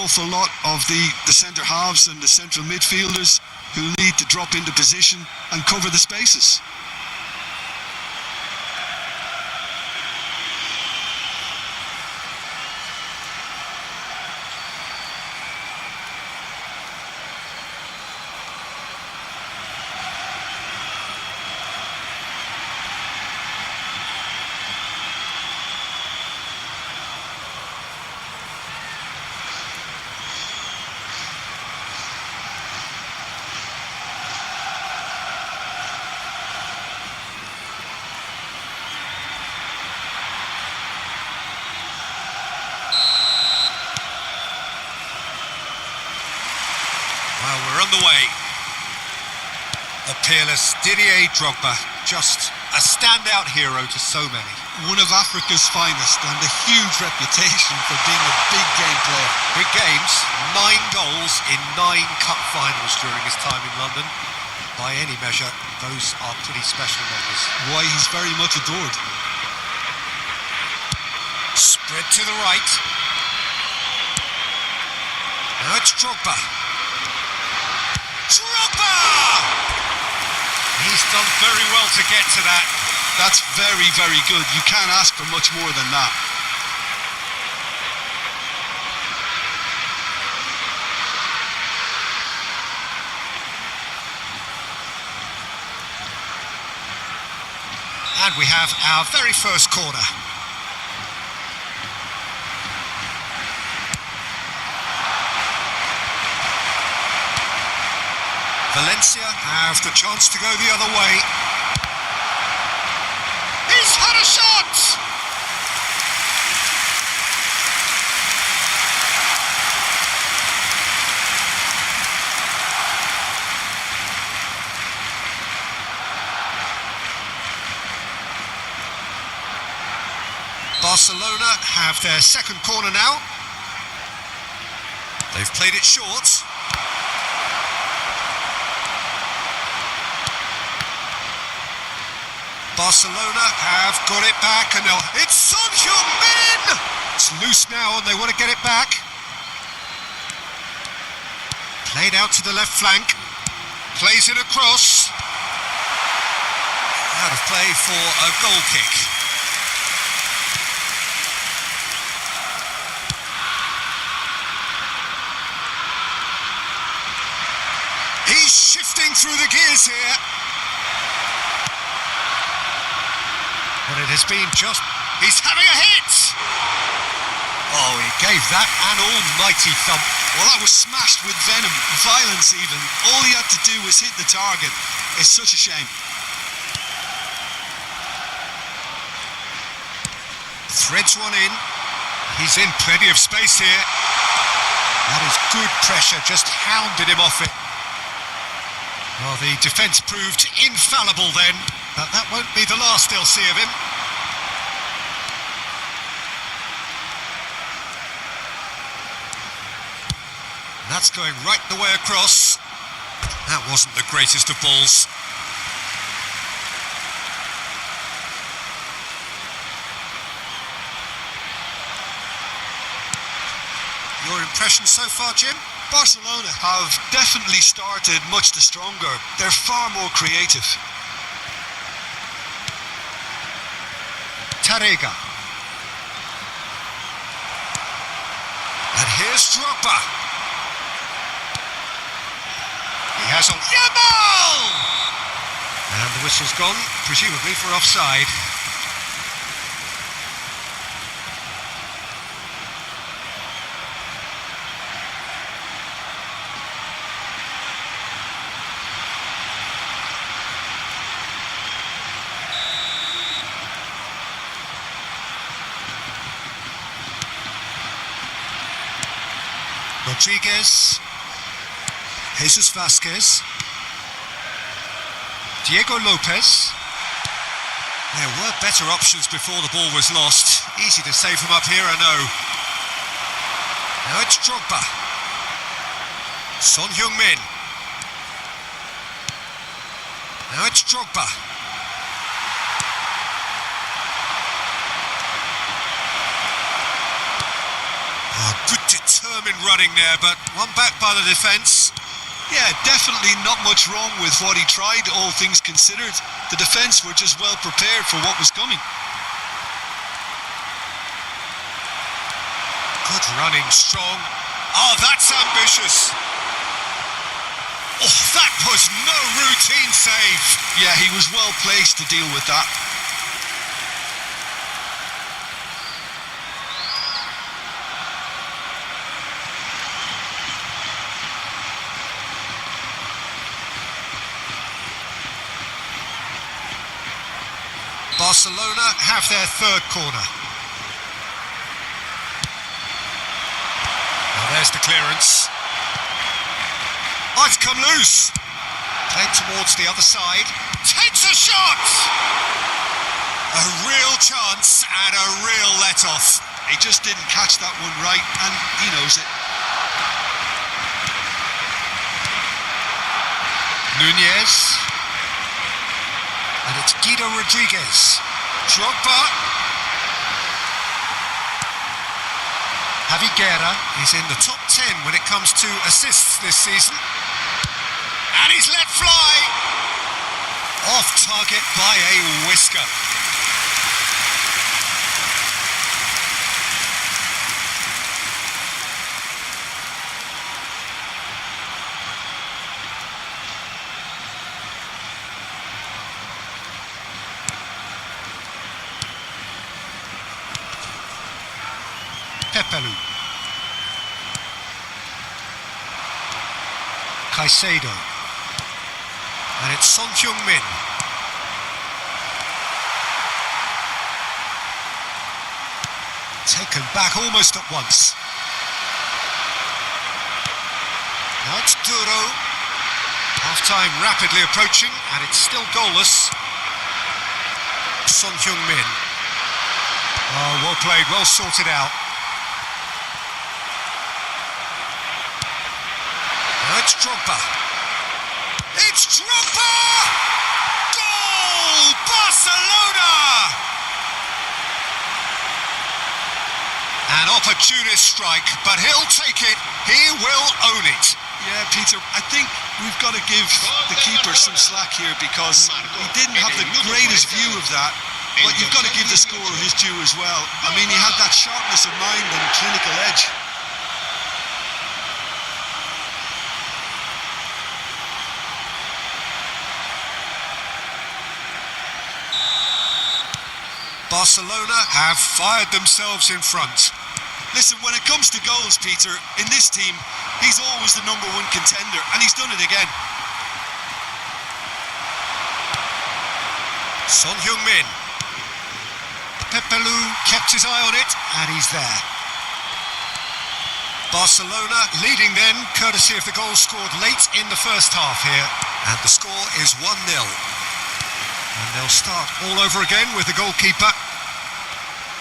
awful lot of the centre halves and the central midfielders who need to drop into position and cover the spaces. Well, we're on the way. The peerless Didier Drogba, just a standout hero to so many. One of Africa's finest and a huge reputation for being a big game player. Big games, 9 goals in 9 cup finals during his time in London. By any measure, those are pretty special numbers. Why, he's very much adored. Spread to the right. Now it's Drogba. Drogba! He's done very well to get to that. That's very, very good. You can't ask for much more than that. And we have our very first corner. Valencia have the chance to go the other way. He's had a shot! Barcelona have their second corner now. They've played it short. Barcelona have got it back, and it's Son Heung-min! It's loose now, and they want to get it back. Played out to the left flank. Plays it across. Out of play for a goal kick. He's shifting through the gears here. But it has been just... He's having a hit! Oh, he gave that an almighty thump. Well, that was smashed with venom, violence even. All he had to do was hit the target. It's such a shame. Threads one in. He's in plenty of space here. That is good pressure, just hounded him off it. Well, the defence proved infallible then, but that won't be the last they'll see of him. That's going right the way across. That wasn't the greatest of balls. Your impression so far, Jim? Barcelona have definitely started much the stronger. They're far more creative. Tarega. And here's Drogba. He has on Yamal! And the whistle's gone, presumably for offside. Rodriguez, Jesus Vasquez, Diego Lopez. There were better options before the ball was lost. Easy to save from up here, I know. Now it's Drogba. Son Heung-min. Now it's Drogba. Oh, good determined determined running there, but one back by the defence. Yeah, definitely not much wrong with what he tried, all things considered. The defence were just well prepared for what was coming. Good running, strong. Oh, that's ambitious. Oh, that was no routine save. Yeah, he was well placed to deal with that. Barcelona have their third corner. Well, there's the clearance. Oh, it's come loose. Played towards the other side. Takes a shot! A real chance and a real let-off. He just didn't catch that one right, and he knows it. Nunez. And it's Guido Rodriguez. Drogba. Javi Guerra is in the top 10 when it comes to assists this season. And he's let fly. Off target by a whisker. Pepelu. Caicedo. And it's Son Heung-min. Taken back almost at once. Now it's Duro. Half-time rapidly approaching, and it's still goalless. Son Heung-min. Oh, well played, well sorted out. It's Drogba. It's Drogba! Goal! Barcelona! An opportunist strike, but he'll take it. He will own it. Yeah, Peter, I think we've got to give the keeper some slack here because he didn't have the greatest view of that. But you've got to give the scorer his due as well. I mean, he had that sharpness of mind and clinical edge. Barcelona have fired themselves in front. Listen, when it comes to goals, Peter, in this team, he's always the number one contender, and he's done it again. Son Heung-min. Pepelu kept his eye on it, and he's there. Barcelona leading then, courtesy of the goal scored late in the first half here. And the score is 1-0. And they'll start all over again with the goalkeeper,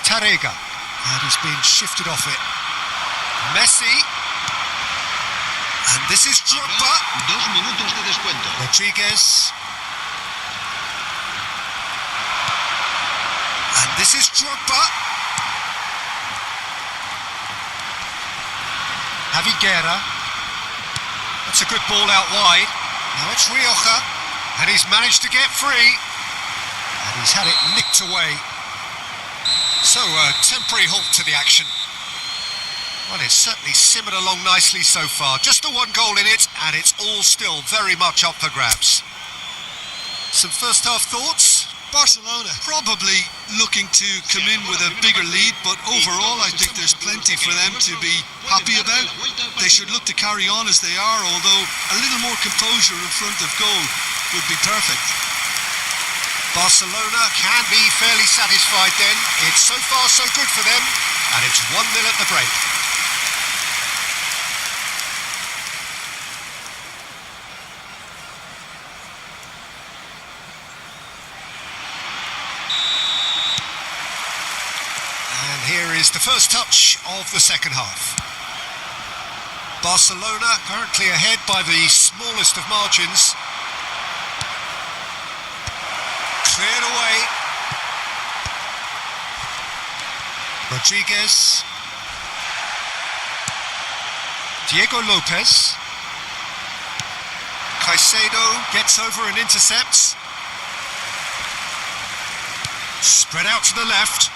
Tarrega. And he's been shifted off it. Messi. And this is Drogba. 2 minutos de descuento. Rodriguez. And this is Drogba. Javi Guerra. That's a good ball out wide. Now it's Rioja. And he's managed to get free. And he's had it nicked away. So a temporary halt to the action. Well, it's certainly simmered along nicely so far. Just the one goal in it, and it's all still very much up for grabs. Some first half thoughts? Barcelona probably looking to come in with a bigger lead, but overall I think there's plenty for them to be happy about. They should look to carry on as they are, although a little more composure in front of goal would be perfect. Barcelona can be fairly satisfied then. It's so far so good for them, and it's 1-0 at the break. And here is the first touch of the second half. Barcelona currently ahead by the smallest of margins. Cleared away. Rodriguez. Diego Lopez. Caicedo gets over and intercepts. Spread out to the left.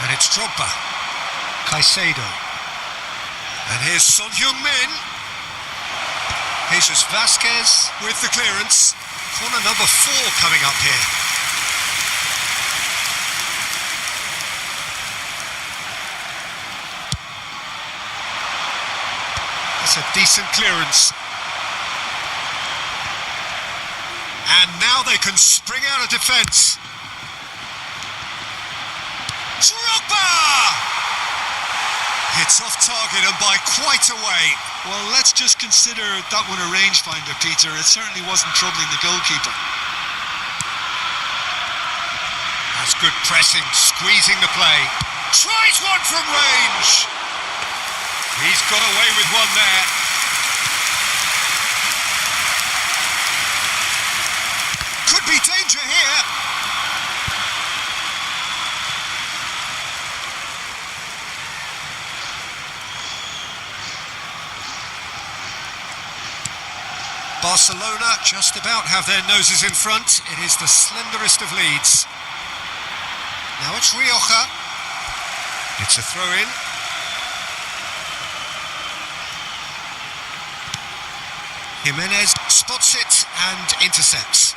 And it's Drogba. Caicedo. And here's Son Heung-min. Jesus Vasquez with the clearance. Corner number 4 coming up here. That's a decent clearance. And now they can spring out of defence. Drogba! It's off target and by quite a way. Well, let's just consider that one a rangefinder, Peter. It certainly wasn't troubling the goalkeeper. That's good pressing, squeezing the play. Tries one from range. He's got away with one there. Could be danger here. Barcelona just about have their noses in front. It is the slenderest of leads. Now it's Rioja. It's a throw-in. Jimenez spots it and intercepts.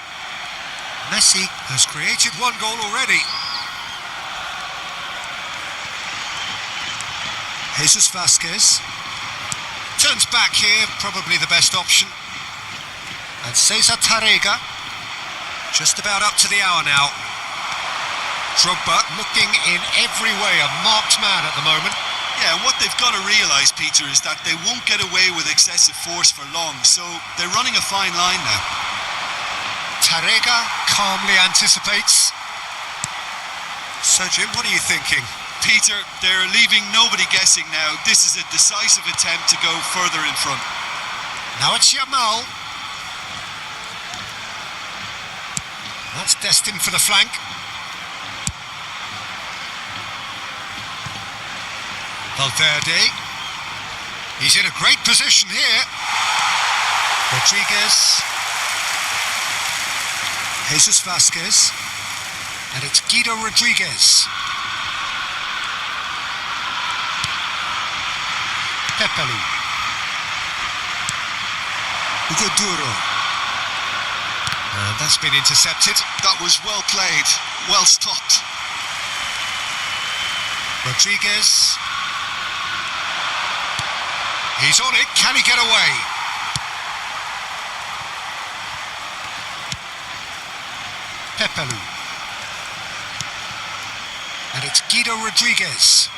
Messi has created one goal already. Jesus Vasquez turns back here, probably the best option. And Cesar Tarrega, just about up to the hour now. Drogba looking in every way a marked man at the moment. Yeah, and what they've got to realise, Peter, is that they won't get away with excessive force for long, so they're running a fine line now. Tarrega calmly anticipates. So, Jim, what are you thinking? Peter, they're leaving nobody guessing now. This is a decisive attempt to go further in front. Now it's Yamal. That's destined for the flank. Valverde. He's in a great position here. Rodriguez. Jesus Vasquez. And it's Guido Rodriguez. Pepelu. Hugo Duro. And that's been intercepted. That was well played, well stopped. Rodriguez. He's on it, can he get away? Pepelu. And it's Guido Rodriguez.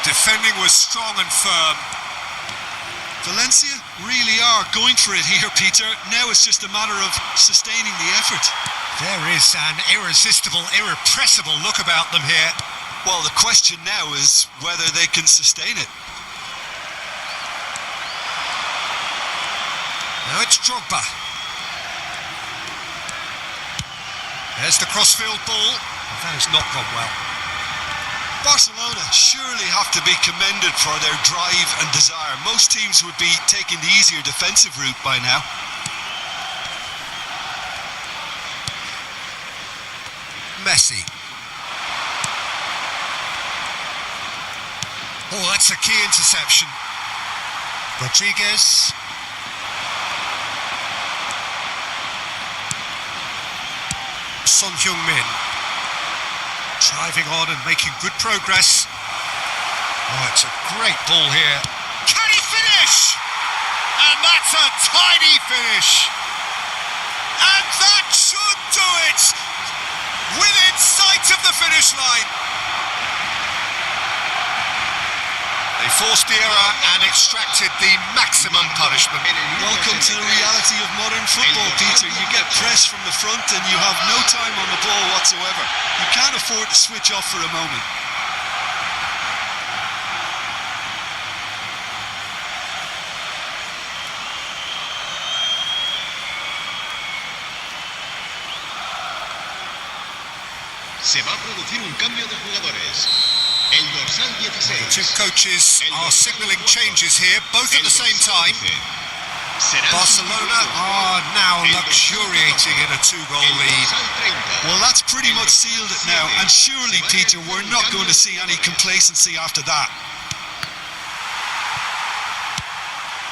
Defending was strong and firm. Valencia really are going for it here, Peter. Now it's just a matter of sustaining the effort. There is an irresistible, irrepressible look about them here. Well, the question now is whether they can sustain it. Now it's Drogba. There's the crossfield ball. That has not gone well. Barcelona surely have to be commended for their drive and desire. Most teams would be taking the easier defensive route by now. Messi. Oh, that's a key interception. Rodriguez. Son Heung-min. Driving on and making good progress. Oh, it's a great ball here. Can he finish? And that's a tiny finish. And that should do it. Within sight of the finish line. They forced the error and extracted the maximum punishment. Welcome to the reality of modern football, Peter. You get press from the front and you have no time on the ball whatsoever. You can't afford to switch off for a moment. Se va a producir un cambio de jugadores. El dorsal The 16. two coaches are signalling changes here, both at the same time. Barcelona are now luxuriating in a two-goal lead. Well, that's pretty much sealed it now, and surely, Peter, we're not going to see any complacency after that.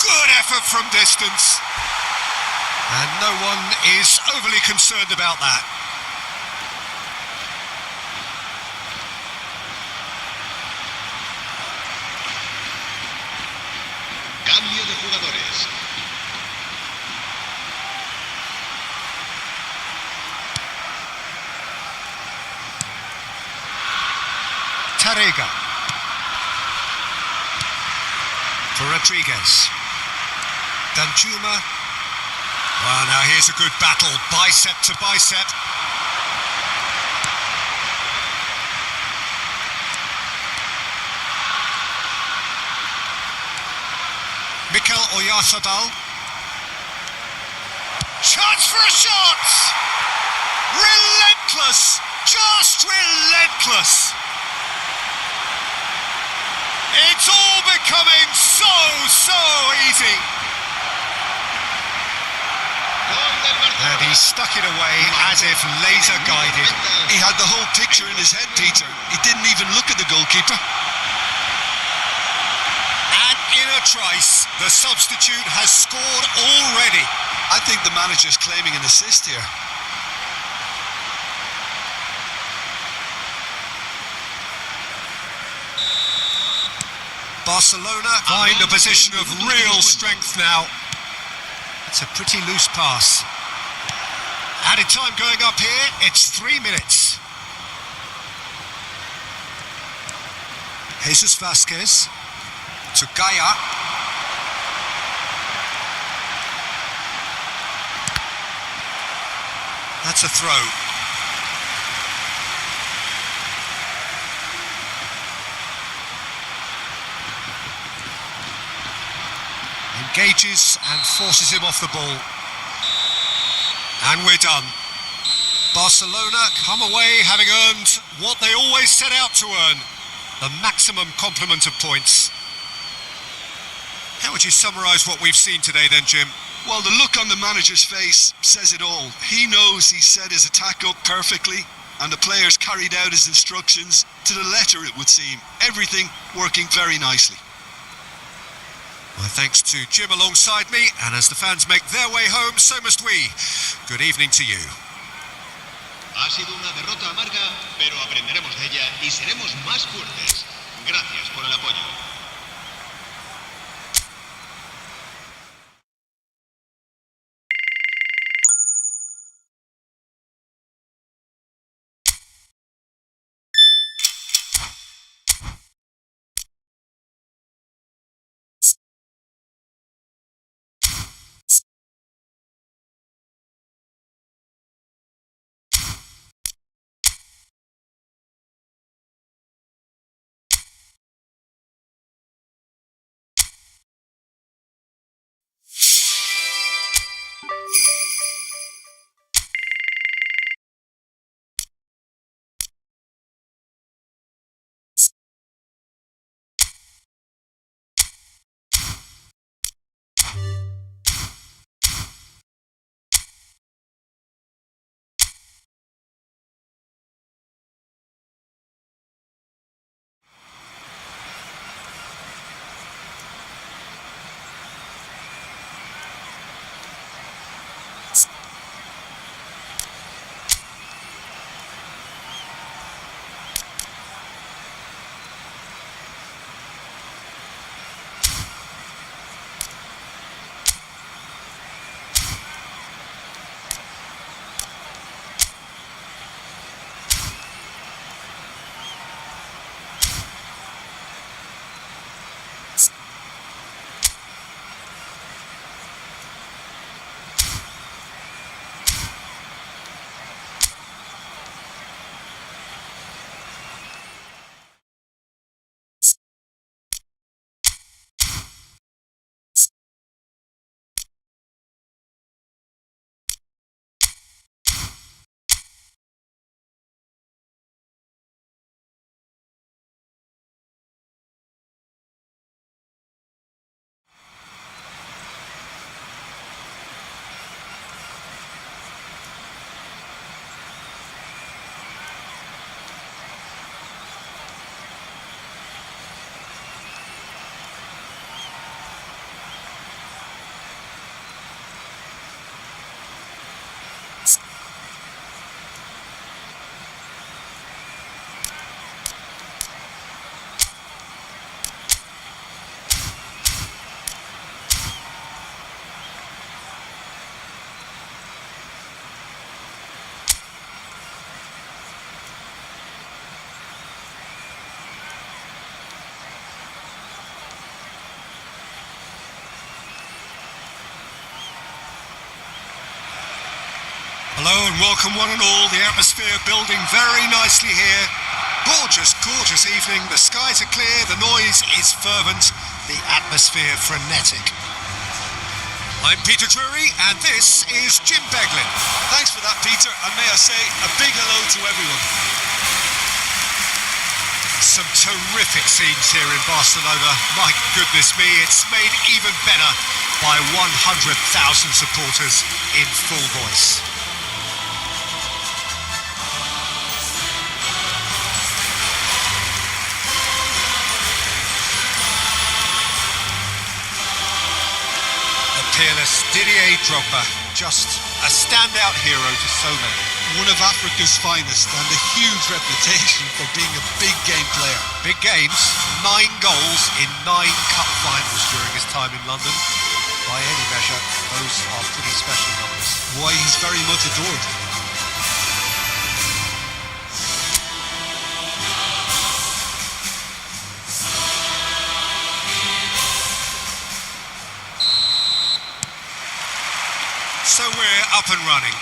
Good effort from distance. And no one is overly concerned about that. Cambio de jugadores. Tarega. For Rodriguez. Danjuma. Well, now here's a good battle, bicep to bicep. Mikel Oyarzabal. Chance for a shot! Relentless! Just relentless! It's all becoming so easy. And he stuck it away as if laser guided. He had the whole picture in his head, Peter. He didn't even look at the goalkeeper. And in a trice, the substitute has scored already. I think the manager's claiming an assist here. Barcelona find a position of real strength now. It's a pretty loose pass. Added time going up here, it's 3 minutes. Jesus Vasquez to Gaia. That's a throw. Engages and forces him off the ball. And we're done. Barcelona come away having earned what they always set out to earn, the maximum complement of points. How would you summarise what we've seen today then, Jim? Well, the look on the manager's face says it all. He knows he set his attack up perfectly, and the players carried out his instructions to the letter, it would seem. Everything working very nicely. My thanks to Jim alongside me, and as the fans make their way home, so must we. Good evening to you. Ha sido una derrota amarga, pero aprenderemos de ella y seremos más fuertes. Gracias por el apoyo. Hello and welcome one and all. The atmosphere building very nicely here. Gorgeous, gorgeous evening. The skies are clear, the noise is fervent, the atmosphere frenetic. I'm Peter Drury and this is Jim Beglin. Thanks for that, Peter, and may I say a big hello to everyone. Some terrific scenes here in Barcelona. My goodness me, it's made even better by 100,000 supporters in full voice. Peerless Didier Drogba, just a standout hero to so many. One of Africa's finest and a huge reputation for being a big game player. Big games, 9 goals in 9 cup finals during his time in London. By any measure, those are pretty special numbers. Why, he's very much adored. So we're up and running.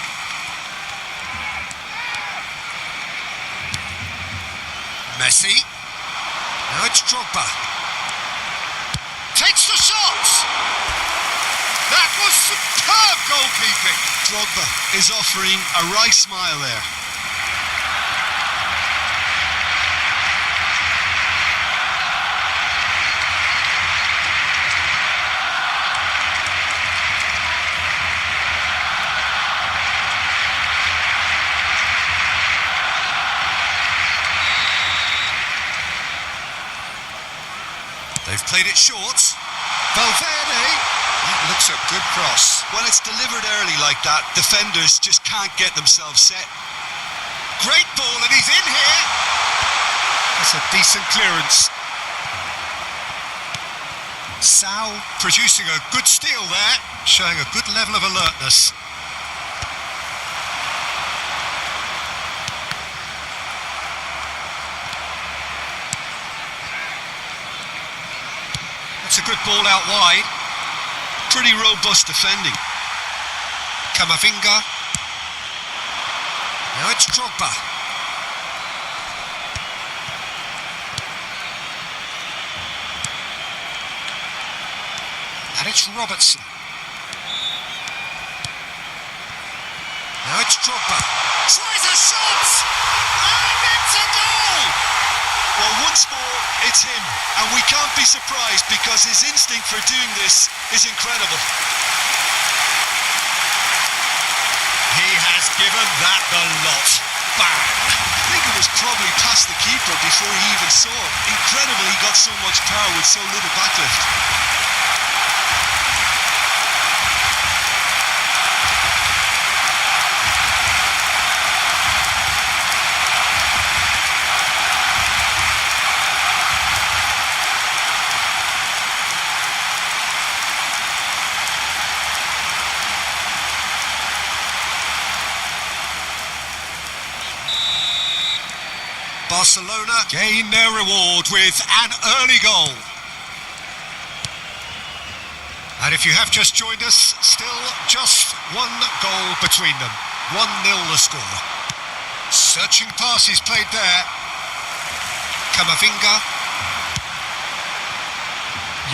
Messi. Now it's Drogba. Takes the shot! That was superb goalkeeping. Drogba is offering a wry smile there. They've played it short. Valverde. That looks a good cross. When it's delivered early like that, defenders just can't get themselves set. Great ball, and he's in here. That's a decent clearance. Sal producing a good steal there, showing a good level of alertness. That's a good ball out wide. Pretty robust defending. Camavinga. Now it's Drogba. And it's Robertson. Now it's Drogba. Tries a shot! And it's a goal! Well, once more, it's him, and we can't be surprised because his instinct for doing this is incredible. He has given that the lot. Bang! I think it was probably past the keeper before he even saw it. Incredible he got so much power with so little backlift. Barcelona gain their reward with an early goal. And if you have just joined us, still just 1 goal between them. 1-0 the score. Searching passes played there. Camavinga.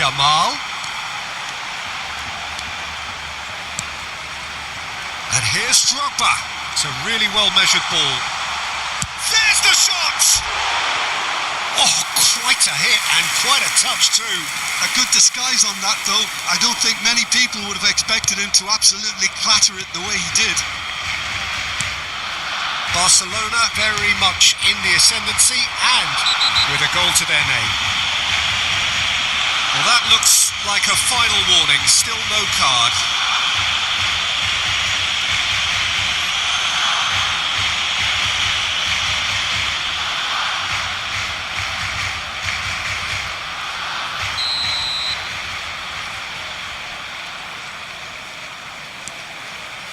Yamal. And here's Drogba. It's a really well-measured ball. There's the shot! Oh, quite a hit and quite a touch too. A good disguise on that though. I don't think many people would have expected him to absolutely clatter it the way he did. Barcelona very much in the ascendancy and with a goal to their name. Well, that looks like a final warning, still no card.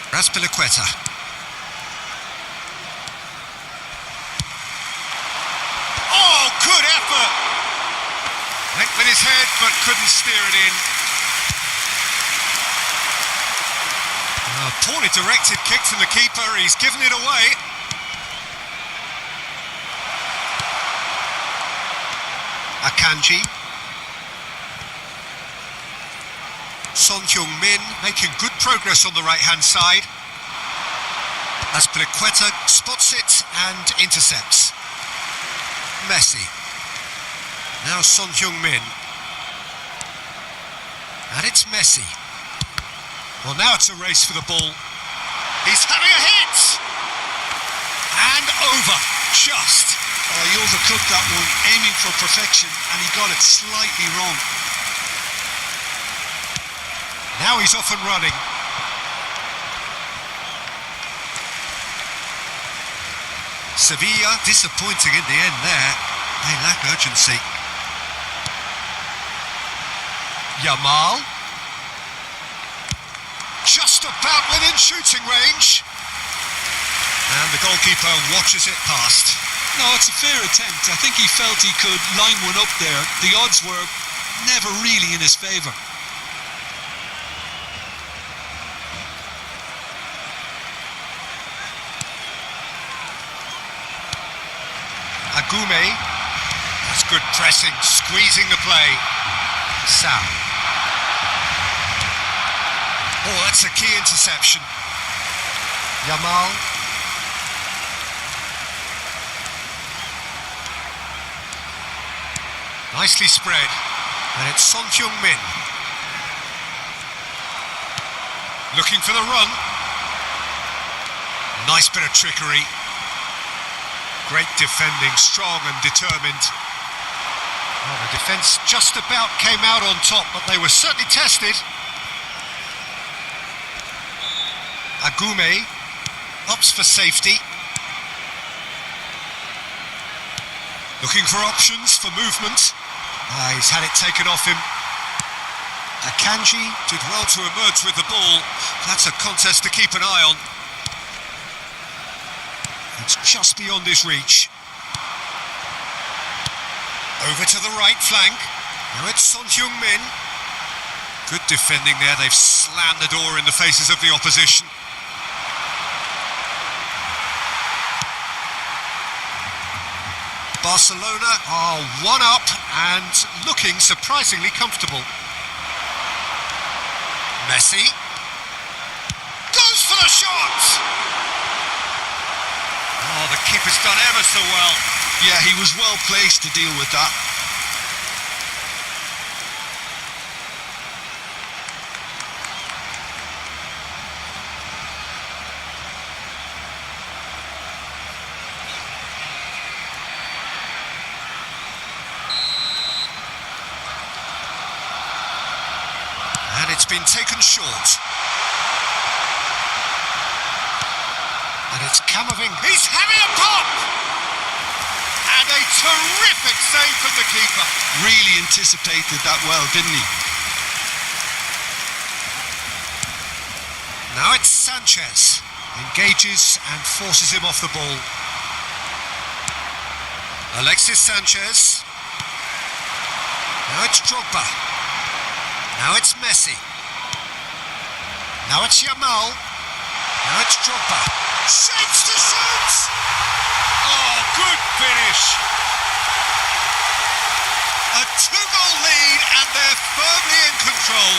Raspilicueta. Oh, good effort! Went with his head, but couldn't steer it in. Oh, poorly directed kick from the keeper. He's given it away. Akanji. Son Heung-min making good progress on the right-hand side. Azpilicueta spots it and intercepts. Messi. Now Son Heung-min. And it's Messi. Well, now it's a race for the ball. He's having a hit! And over. Just. Oh, he overcooked that one, aiming for perfection, and he got it slightly wrong. Now he's off and running. Sevilla disappointing in the end there. They lack urgency. Yamal. Just about within shooting range. And the goalkeeper watches it past. No, it's a fair attempt. I think he felt he could line one up there. The odds were never really in his favour. Agume. That's good pressing, squeezing the play. Sam. Oh, that's a key interception. Yamal. Nicely spread. And it's Son Heung-min. Looking for the run. Nice bit of trickery. Great defending, strong and determined. Well, the defence just about came out on top, but they were certainly tested. Agume opts for safety. Looking for options for movement. He's had it taken off him. Akanji did well to emerge with the ball. That's a contest to keep an eye on. It's just beyond his reach. Over to the right flank. Now it's Son Heung-min. Good defending there. They've slammed the door in the faces of the opposition. Barcelona are one up and looking surprisingly comfortable. Messi goes for the shot! Oh, the keeper's done ever so well. Yeah, he was well placed to deal with that. And it's been taken short. And it's Camavinga. He's having a pop! And a terrific save from the keeper. Really anticipated that well, didn't he? Now it's Sanchez. Engages and forces him off the ball. Alexis Sanchez. Now it's Drogba. Now it's Messi. Now it's Yamal. Now it's Drogba. Shapes to shoot! Oh, good finish! A 2-goal lead and they're firmly in control.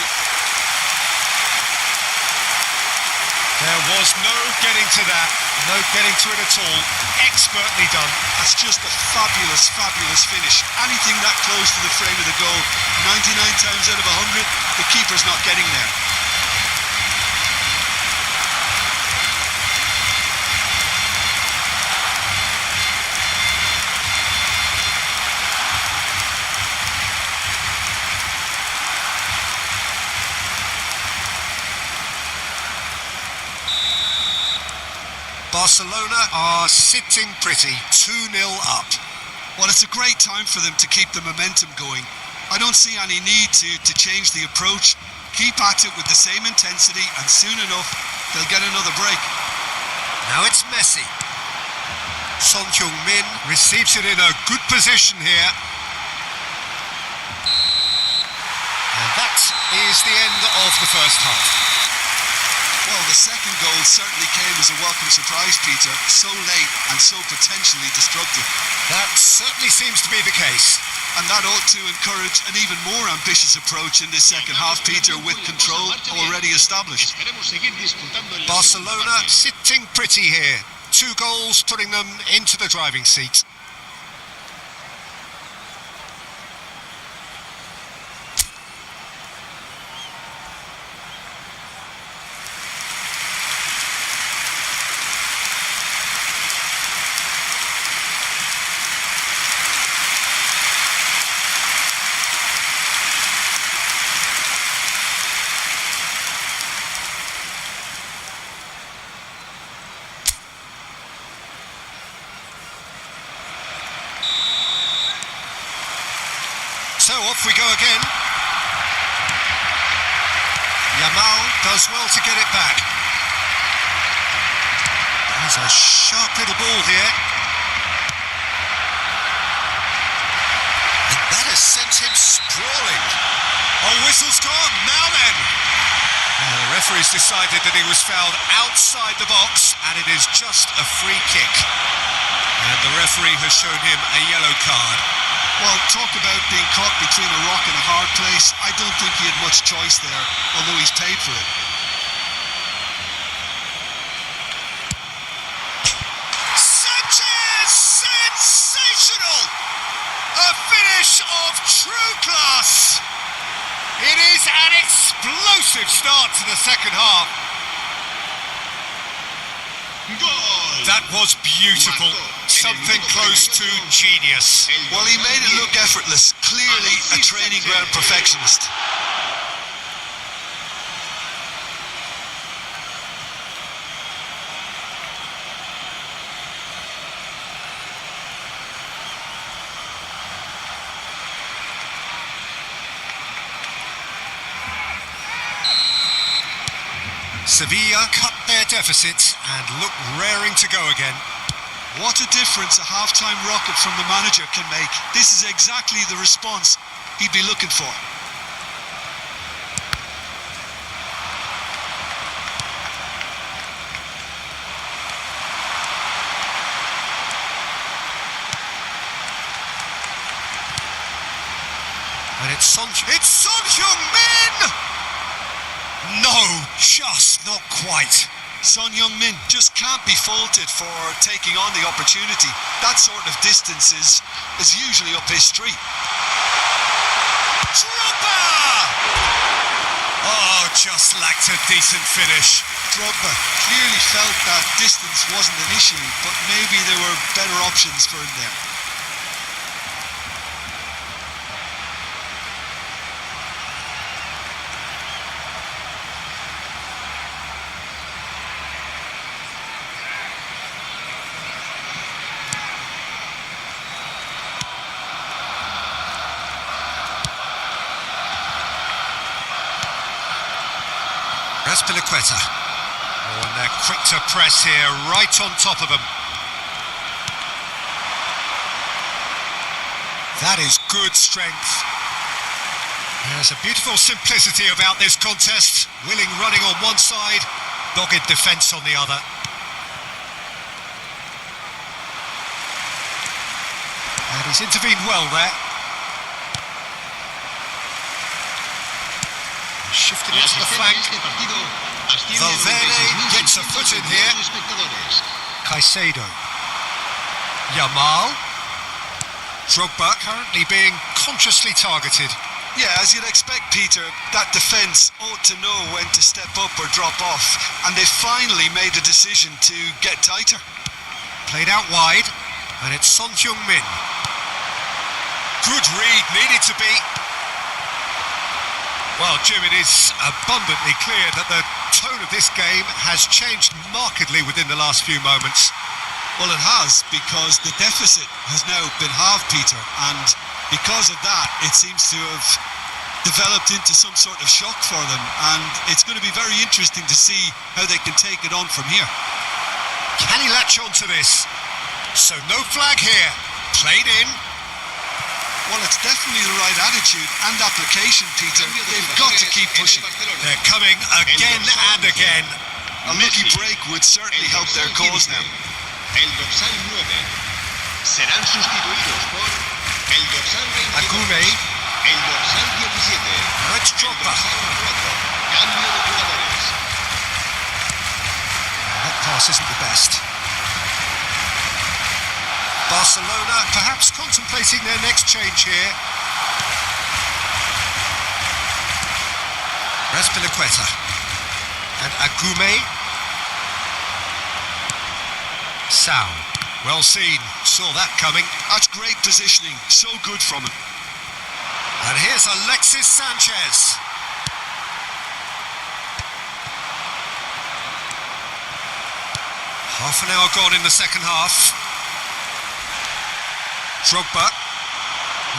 There was no getting to that, no getting to it at all. Expertly done. That's just a fabulous, fabulous finish. Anything that close to the frame of the goal, 99 times out of 100, the keeper's not getting there. Barcelona are sitting pretty, 2-0 up. Well, it's a great time for them to keep the momentum going. I don't see any need to change the approach. Keep at it with the same intensity and soon enough they'll get another break. Now it's Messi. Son Heung-min receives it in a good position here. And that is the end of the first half. Well, the second goal certainly came as a welcome surprise, Peter. So late and so potentially destructive. That certainly seems to be the case. And that ought to encourage an even more ambitious approach in this second half, Peter, with control already established. Barcelona sitting pretty here. 2 goals putting them into the driving seat. So off we go again. Yamal does well to get it back. There's a sharp little ball here. And that has sent him sprawling. Oh, whistle's gone. Now then. The referee's decided that he was fouled outside the box, and it is just a free kick. And the referee has shown him a yellow card. Well, talk about being caught between a rock and a hard place. I don't think he had much choice there, although he's paid for it. Sanchez! Sensational! A finish of true class! It is an explosive start to the second half. Goal! That was beautiful. Something close to genius. Well, he made it look effortless. Clearly a training ground perfectionist. Sevilla cut their deficit and look raring to go again. What a difference a half-time rocket from the manager can make. This is exactly the response he'd be looking for. And it's Son Heung-min! No, just not quite. Son Heung-min just can't be faulted for taking on the opportunity. That sort of distance is usually up his street. Drogba! Oh, just lacked a decent finish. Drogba clearly felt that distance wasn't an issue, but maybe there were better options for him there. Piliqueta. Oh, and they're quick to press here, right on top of them. That is good strength. There's a beautiful simplicity about this contest. Willing running on one side, dogged defence on the other. And he's intervened well there. Shifted it to the flank. Valverde gets a foot in here. Caicedo. Yamal. Drogba currently being consciously targeted. Yeah, as you'd expect, Peter, that defence ought to know when to step up or drop off, and they finally made a decision to get tighter. Played out wide, and it's Son Heung-min. Good read, needed to be. Well, Jim, it is abundantly clear that the tone of this game has changed markedly within the last few moments. Well, it has, because the deficit has now been halved, Peter, and because of that, it seems to have developed into some sort of shock for them, and it's going to be very interesting to see how they can take it on from here. Can he latch on to this? So no flag here. Played in. Well, it's definitely the right attitude and application, Peter. They've got to keep pushing. They're coming again and again. A lucky Messi. break would certainly El help their dorsal cause 15, now. El dorsal 9. Serán sustituidos por el dorsal 22. Agume. El dorsal 17. Now it's El Drogba. dorsal 4. Cambio de jugadores. That pass isn't the best. Barcelona perhaps contemplating their next change here. Razpilicueta. And Agume. Sao. Well seen. Saw that coming. That's great positioning. So good from him. And here's Alexis Sanchez. Half an hour gone in the second half. Drogba.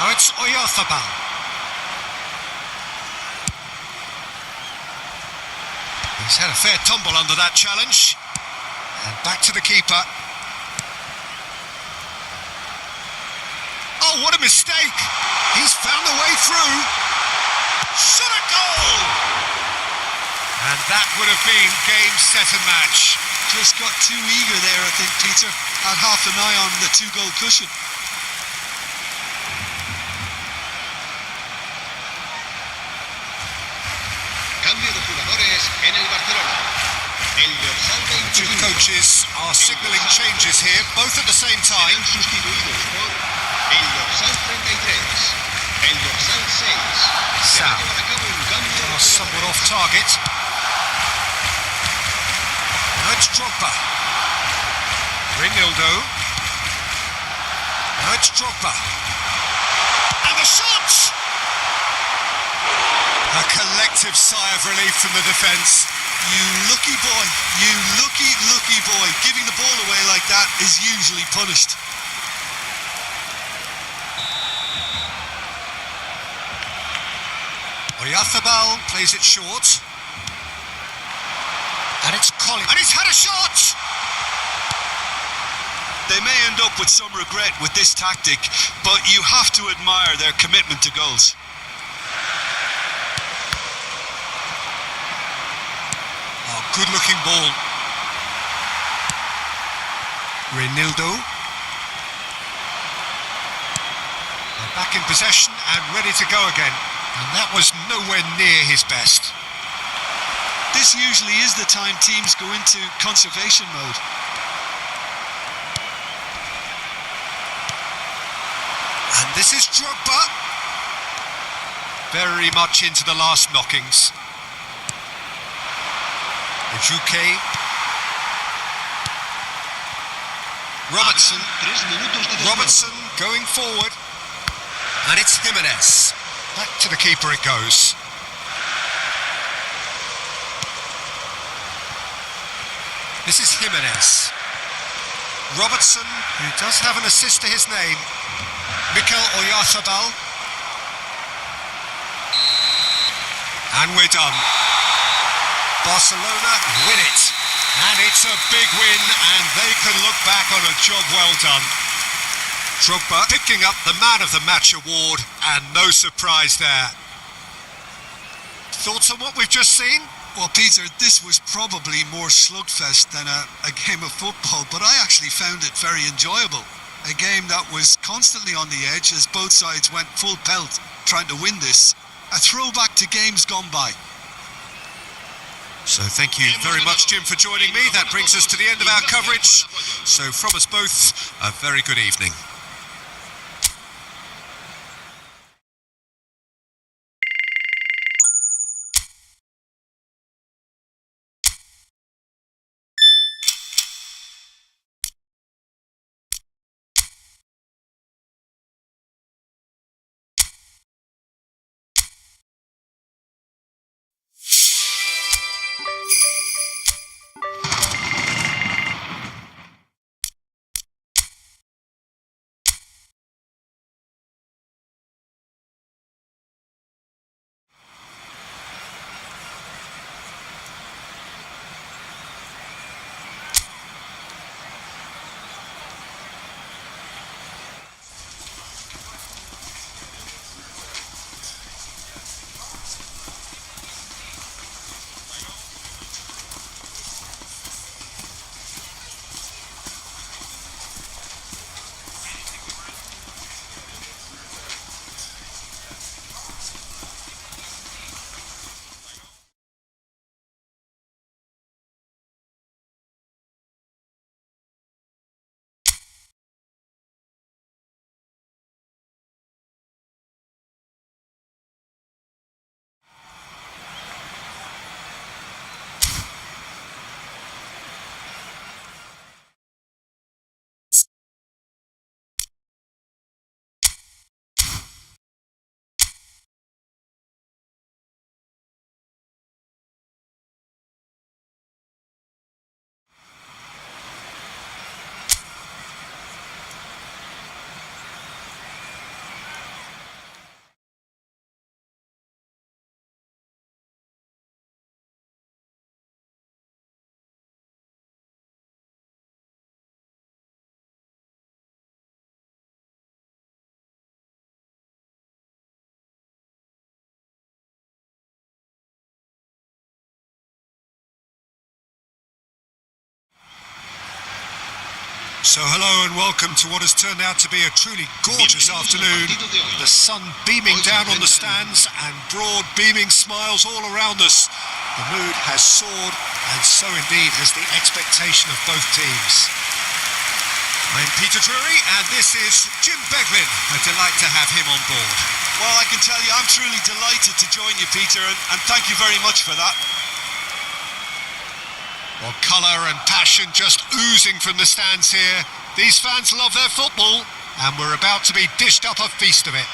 Now it's Oyarzabal. He's had a fair tumble under that challenge. And back to the keeper. Oh, what a mistake! He's found a way through. Shot a goal! And that would have been game, set and match. Just got too eager there, I think, Peter. Had half an eye on the two-goal cushion. Cambio de jugadores en el Barcelona. El dorsal Two 25. coaches are signalling changes here, both at the same time. Serán sustituidos por el dorsal 33. El dorsal 6. Se va a Sao. llevar a cabo un cambio de Oh, somewhat jugadores. off target. Now it's Drogba. Reinildo. Now it's Drogba. And the shot! A collective sigh of relief from the defence. You lucky boy. You lucky boy. Giving the ball away like that is usually punished. Oyarzabal plays it short. And it's Collins. And he's had a shot! They may end up with some regret with this tactic, but you have to admire their commitment to goals. Oh, good-looking ball. Reinildo. They're back in possession and ready to go again. And that was nowhere near his best. This usually is the time teams go into conservation mode. And this is Drogba. Very much into the last knockings. Ejuke. Robertson. Habrán 3 minutos de descuento. Robertson going forward. And it's Jimenez. Back to the keeper it goes. This is Jimenez. Robertson, who does have an assist to his name. Mikel Oyarzabal. And we're done. Barcelona win it. And it's a big win, and they can look back on a job well done. Drogba picking up the Man of the Match award, and no surprise there. Thoughts on what we've just seen? Well, Peter, this was probably more slugfest than a game of football, but I actually found it very enjoyable. A game that was constantly on the edge as both sides went full pelt trying to win this. A throwback to games gone by. So thank you very much, Jim, for joining me. That brings us to the end of our coverage. So from us both, a very good evening. So hello and welcome to what has turned out to be a truly gorgeous afternoon. The sun beaming down on the stands and broad beaming smiles all around us. The mood has soared, and so indeed has the expectation of both teams. I'm Peter Drury and this is Jim Beglin. A delight to have him on board. Well, I can tell you I'm truly delighted to join you, Peter, and thank you very much for that. Well, colour and passion just oozing from the stands here. These fans love their football, and we're about to be dished up a feast of it.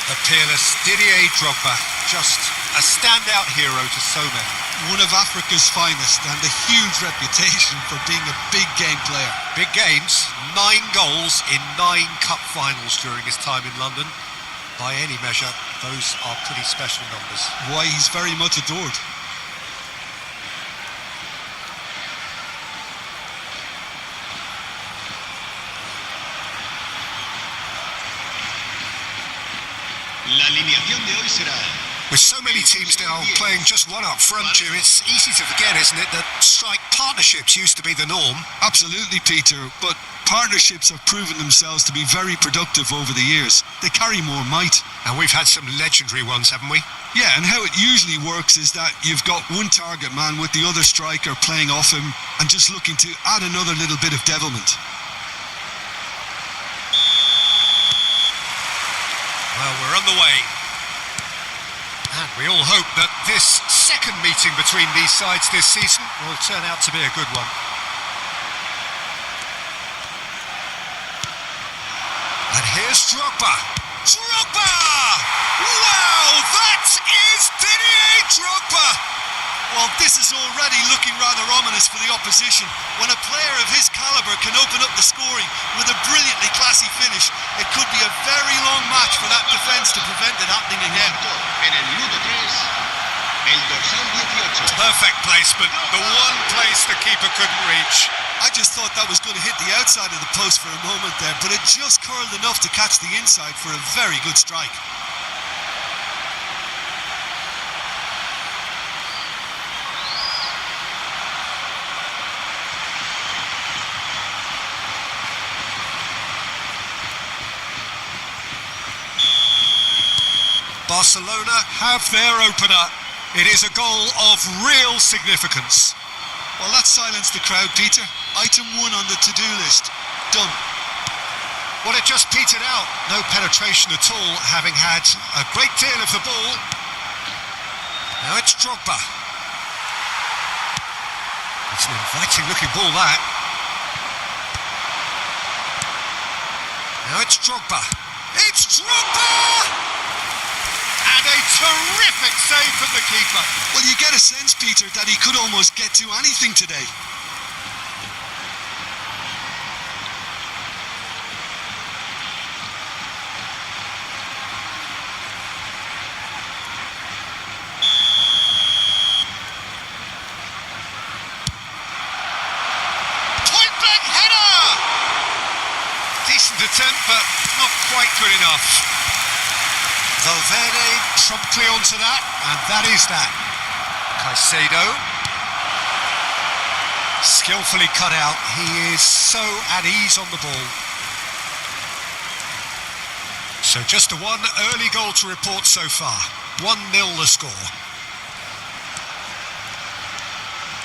The peerless Didier Drogba, just a standout hero to so many. One of Africa's finest and a huge reputation for being a big game player. Big games, 9 goals in 9 cup finals during his time in London. By any measure, those are pretty special numbers. Why, he's very much adored. La alineación de hoy será... With so many teams now playing just one up front, Jim, it's easy to forget, isn't it, that strike partnerships used to be the norm. Absolutely, Peter, but partnerships have proven themselves to be very productive over the years. They carry more might. And we've had some legendary ones, haven't we? Yeah, and how it usually works is that you've got one target man with the other striker playing off him and just looking to add another little bit of devilment. Well, we're on the way. And we all hope that this second meeting between these sides this season will turn out to be a good one. And here's Drogba. Drogba! Wow, that is Didier Drogba! Well, this is already looking rather ominous for the opposition. When a player of his calibre can open up the scoring with a brilliantly classy finish, it could be a very long match for that defence to prevent it happening again. En el minuto 3, el dorsal 18. Perfect placement, the one place the keeper couldn't reach. I just thought that was going to hit the outside of the post for a moment there, but it just curled enough to catch the inside for a very good strike. Barcelona have their opener. It is a goal of real significance. Well, that silenced the crowd, Peter. Item 1 on the to-do list. Done. Well, it just petered out. No penetration at all, having had a great deal of the ball. Now it's Drogba. It's an inviting-looking ball, that. Now it's Drogba. It's Drogba! And a terrific save from the keeper. Well, you get a sense, Peter, that he could almost get to anything today. Point-blank header! Decent attempt, but not quite good enough. Valverde promptly onto that, and that is that. Caicedo, skillfully cut out. He is so at ease on the ball. So just a one early goal to report so far. 1-0 the score.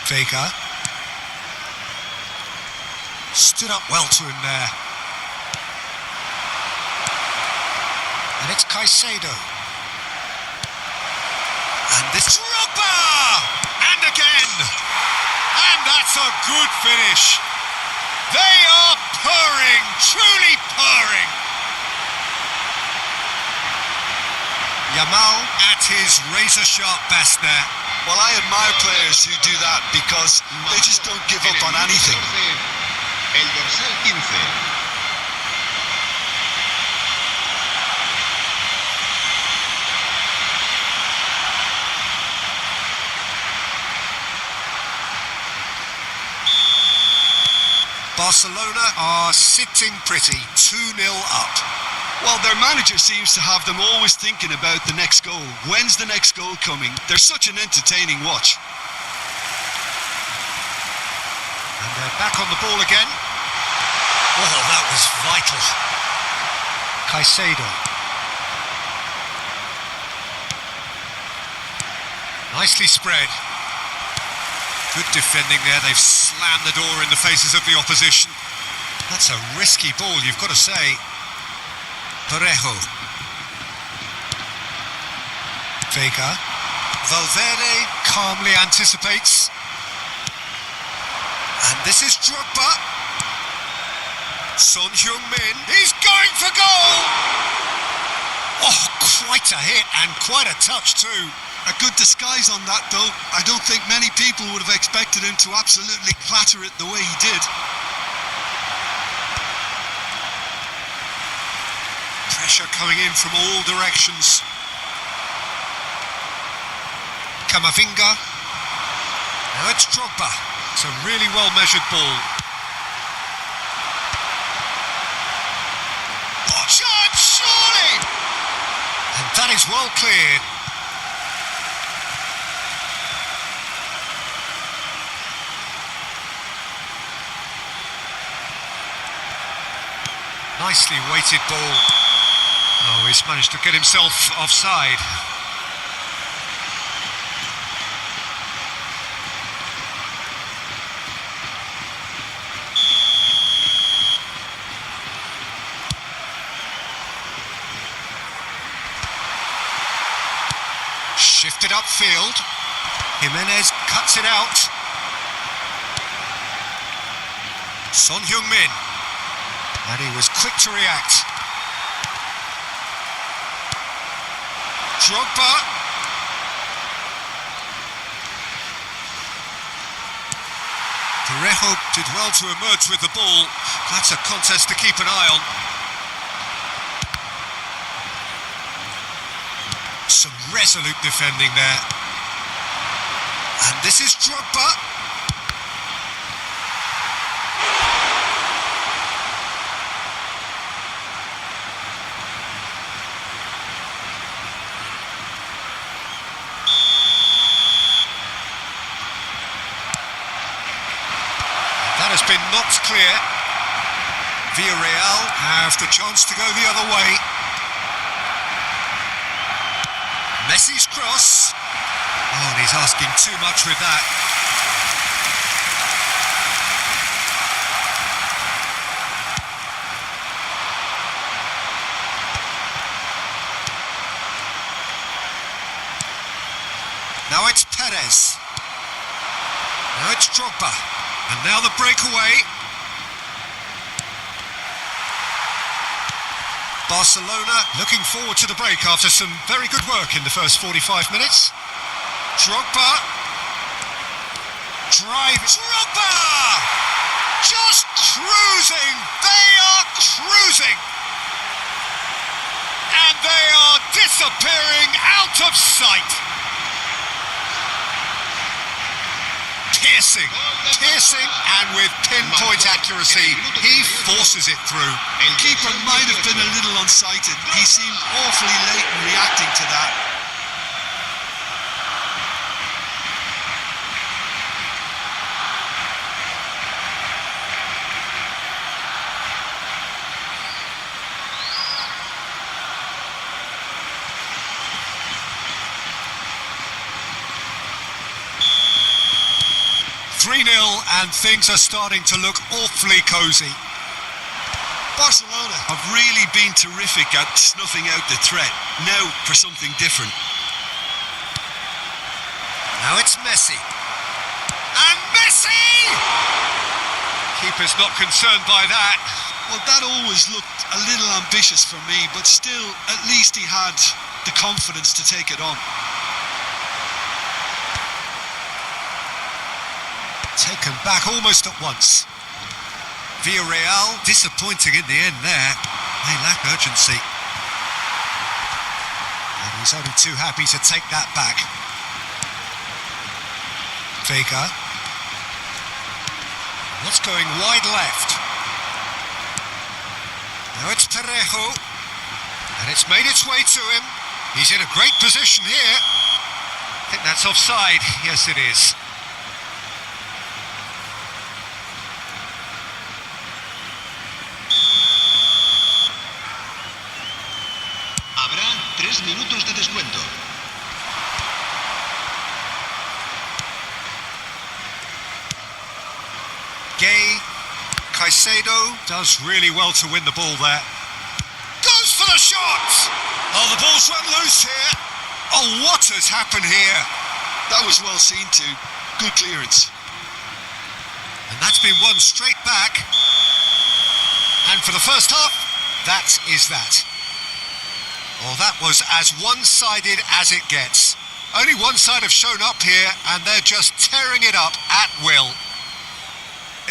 Vega stood up well to him there. And it's Caicedo. And this Drogba! And again! And that's a good finish. They are purring, truly purring. Yamal at his razor-sharp best there. Well, I admire players who do that because they just don't give up on anything. El dorsal 15. Barcelona are sitting pretty, 2-0 up. Well, their manager seems to have them always thinking about the next goal. When's the next goal coming? They're such an entertaining watch. And they're back on the ball again. Oh, that was vital. Caicedo. Nicely spread. Good defending there. They've slammed the door in the faces of the opposition. That's a risky ball, you've got to say. Parejo. Vega. Valverde calmly anticipates. And this is Drogba. Son Heung-min. He's going for goal! Oh, quite a hit and quite a touch too. A good disguise on that though. I don't think many people would have expected him to absolutely clatter it the way he did. Pressure coming in from all directions. Camavinga. Now it's Drogba. It's a really well-measured ball. Oh, chance, surely! And that is well cleared. Nicely weighted ball. Oh, he's managed to get himself offside. Shifted upfield. Jimenez cuts it out. Son Heung-min. And he was quick to react. Drogba. Parejo did well to emerge with the ball. That's a contest to keep an eye on. Some resolute defending there. And this is Drogba. That has been knocked clear. Villarreal have the chance to go the other way. Messi's cross. Oh, and he's asking too much with that. Now it's Perez. Now it's Drogba. And now the breakaway. Barcelona looking forward to the break after some very good work in the first 45 minutes. Drogba. Drive. Drogba! Just cruising. They are cruising. And they are disappearing out of sight. Piercing, and with pinpoint accuracy, he forces it through. The keeper might have been a little unsighted. He seemed awfully late in reacting to that. And things are starting to look awfully cosy. Barcelona have really been terrific at snuffing out the threat. Now for something different. Now it's Messi. And Messi! Keeper's not concerned by that. Well, that always looked a little ambitious for me, but still, at least he had the confidence to take it on. Taken back almost at once. Villarreal disappointing in the end there. They lack urgency. And he's only too happy to take that back. Vega. What's going wide left? Now it's Parejo. And it's made its way to him. He's in a great position here. I think that's offside. Yes, it is. 3 minutos de descuento. Gay, Caicedo does really well to win the ball there. Goes for the shot! Oh, the ball's run loose here. Oh, what has happened here? That was well seen too. Good clearance. And that's been won straight back. And for the first half, that is that. Well, that was as one-sided as it gets. Only one side have shown up here, and they're just tearing it up at will.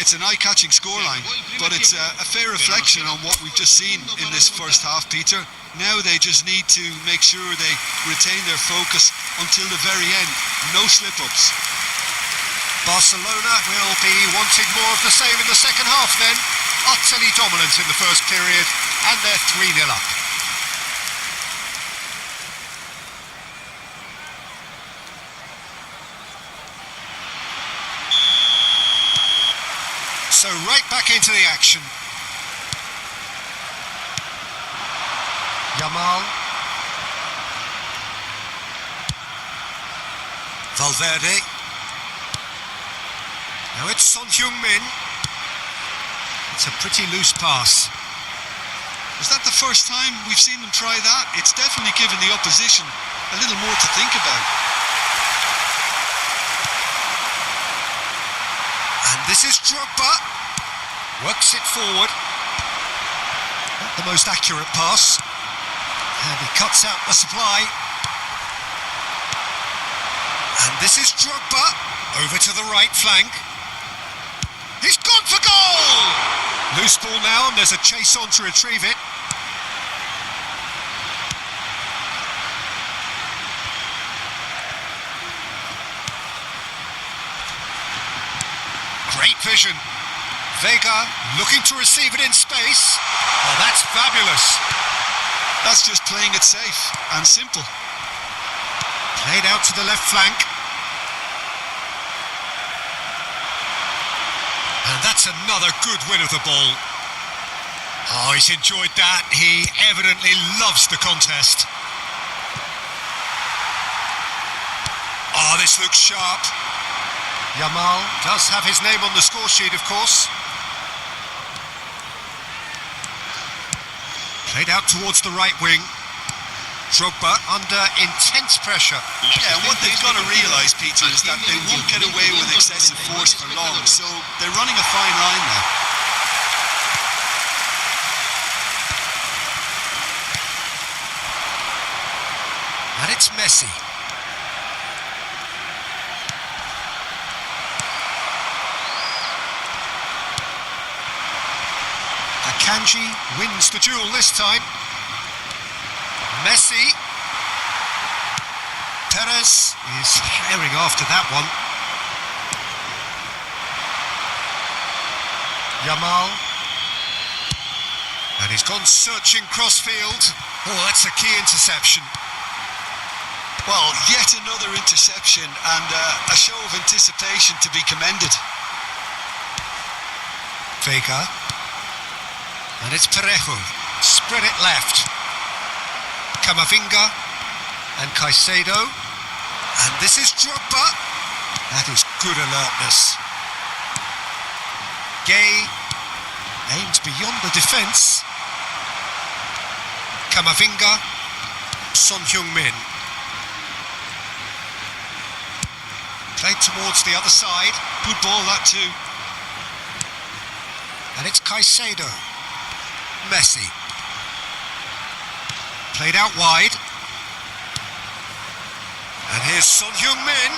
It's an eye-catching scoreline, but it's a fair reflection on what we've just seen in this first half, Peter. Now they just need to make sure they retain their focus until the very end. No slip-ups. Barcelona will be wanting more of the same in the second half then. Utterly dominant in the first period, and they're 3-0 up. So right back into the action. Yamal. Valverde. Now it's Son Heung-min. It's a pretty loose pass. Was that the first time we've seen them try that? It's definitely given the opposition a little more to think about. And this is Drogba. Works it forward. Not the most accurate pass. And he cuts out the supply. And this is Drogba. Over to the right flank. He's gone for goal! Loose ball now, and there's a chase on to retrieve it. Great vision. Vega looking to receive it in space. Oh, that's fabulous. That's just playing it safe and simple. Played out to the left flank. And that's another good win of the ball. Oh, he's enjoyed that. He evidently loves the contest. Oh, this looks sharp. Yamal does have his name on the score sheet, of course. Played out towards the right wing. Drogba under intense pressure. Yeah, and what they've got to realise, Peter, is that they won't get away with excessive force for long, so they're running a fine line now. And it's Messi. Akanji wins the duel this time. Messi. Perez is herring after that one. Yamal. And he's gone searching crossfield. Oh, that's a key interception. Well, yet another interception and a show of anticipation to be commended. Vega. And it's Parejo. Spread it left. Camavinga and Caicedo. And this is Drogba. That is good alertness. Gay aims beyond the defence. Camavinga. Son Heung-min. Played towards the other side. Good ball, that too. And it's Caicedo. Messi. Played out wide. And here's Son Heung-min.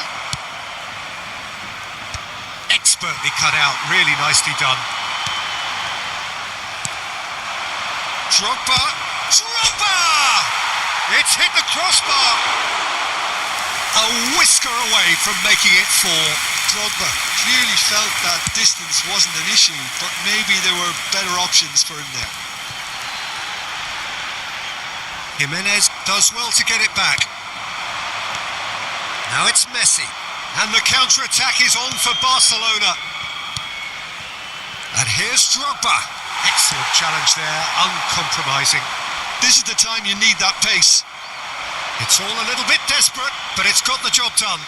Expertly cut out, really nicely done. Drogba. Drogba! It's hit the crossbar. A whisker away from making it 4. Drogba clearly felt that distance wasn't an issue, but maybe there were better options for him there. Jimenez does well to get it back. Now it's Messi. And the counter-attack is on for Barcelona. And here's Drogba. Excellent challenge there, uncompromising. This is the time you need that pace. It's all a little bit desperate, but it's got the job done.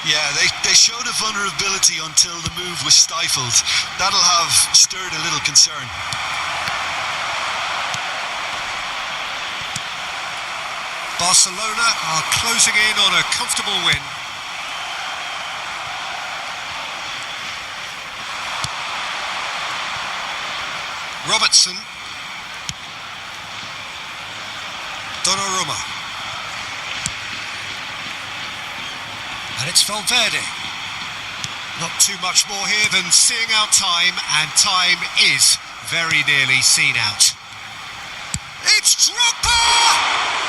Yeah, they showed a vulnerability until the move was stifled. That'll have stirred a little concern. Barcelona are closing in on a comfortable win. Robertson. Donnarumma. And it's Valverde. Not too much more here than seeing out time, and time is very nearly seen out. It's Drogba!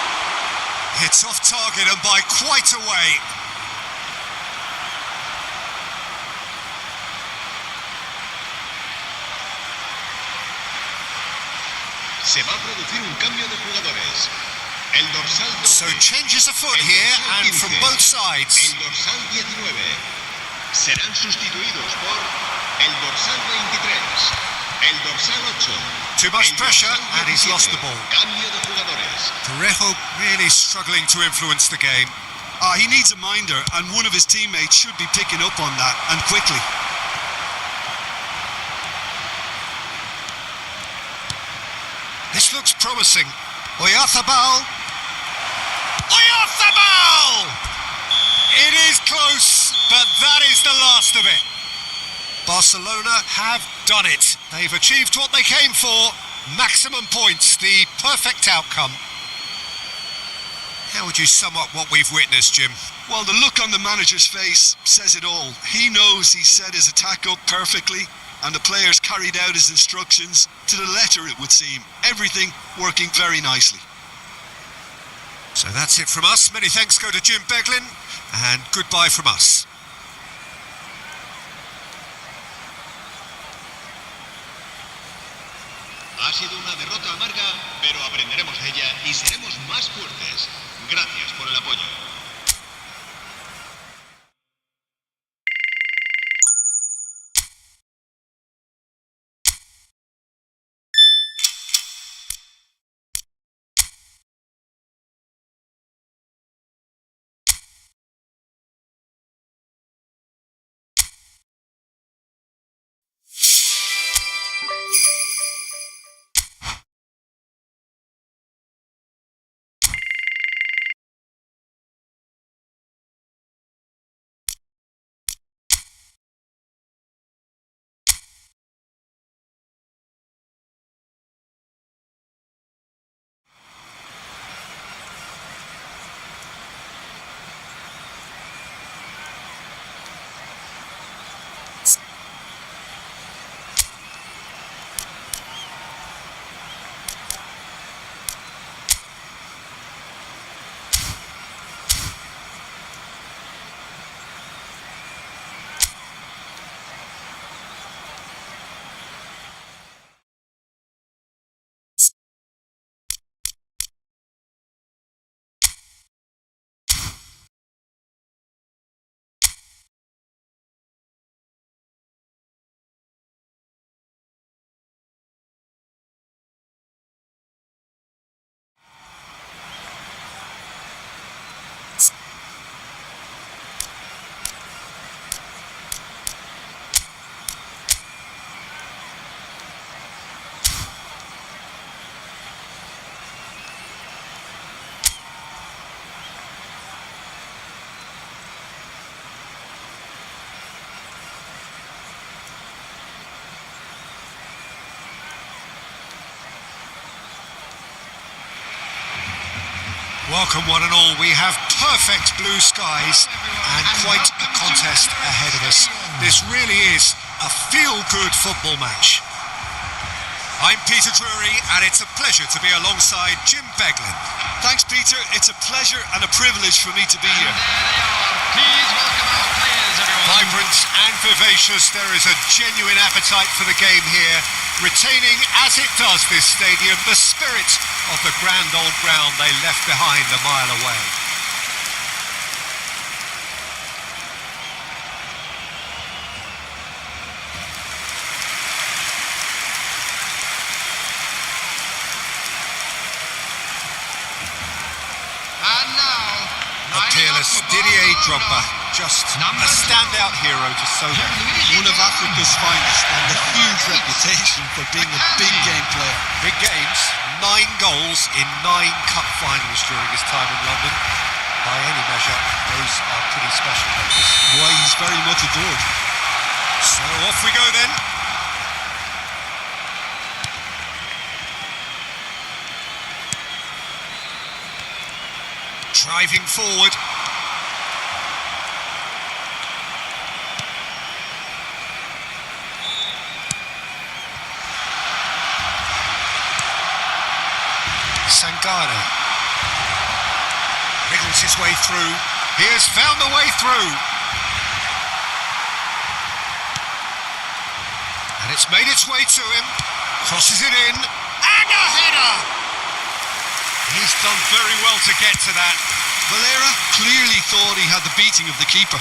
It's off target and by quite a way. Se va a producir un cambio de jugadores. El dorsal 12. So changes afoot here and from both sides. El dorsal 19 serán sustituidos por el dorsal 23, el dorsal 8. Too much pressure and he's lost the ball. Cambio de jugadores. Parejo really struggling to influence the game. He needs a minder, and one of his teammates should be picking up on that, and quickly. This looks promising. Oyarzabal. Oyarzabal! It is close, but that is the last of it. Barcelona have done it. They've achieved what they came for. Maximum points, the perfect outcome. How would you sum up what we've witnessed, Jim? Well, the look on the manager's face says it all. He knows he set his attack up perfectly, and the players carried out his instructions to the letter, it would seem. Everything working very nicely. So that's it from us. Many thanks go to Jim Beglin, and goodbye from us. Ha sido una derrota amarga, pero aprenderemos de ella y seremos más fuertes. Gracias por el apoyo. Welcome one and all. We have perfect blue skies and quite a contest ahead of us. This really is a feel-good football match. I'm Peter Drury, and it's a pleasure to be alongside Jim Beglin. Thanks, Peter. It's a pleasure and a privilege for me to be here. Please welcome our players, everyone. Vibrant and vivacious, there is a genuine appetite for the game here, retaining, as it does this stadium, the spirit of the grand old ground they left behind a mile away. And now famous Didier Drogba, just a standout hero to so many. One of Africa's finest and a huge reputation for being a big game player. Big games, 9 goals in 9 cup finals during his time in London. By any measure, those are pretty special numbers. Why, he's very much adored. So off we go then. Driving forward. Sangare wriggles his way through. He has found the way through. And it's made its way to him. Crosses it in. And a header! He's done very well to get to that. Valera clearly thought he had the beating of the keeper.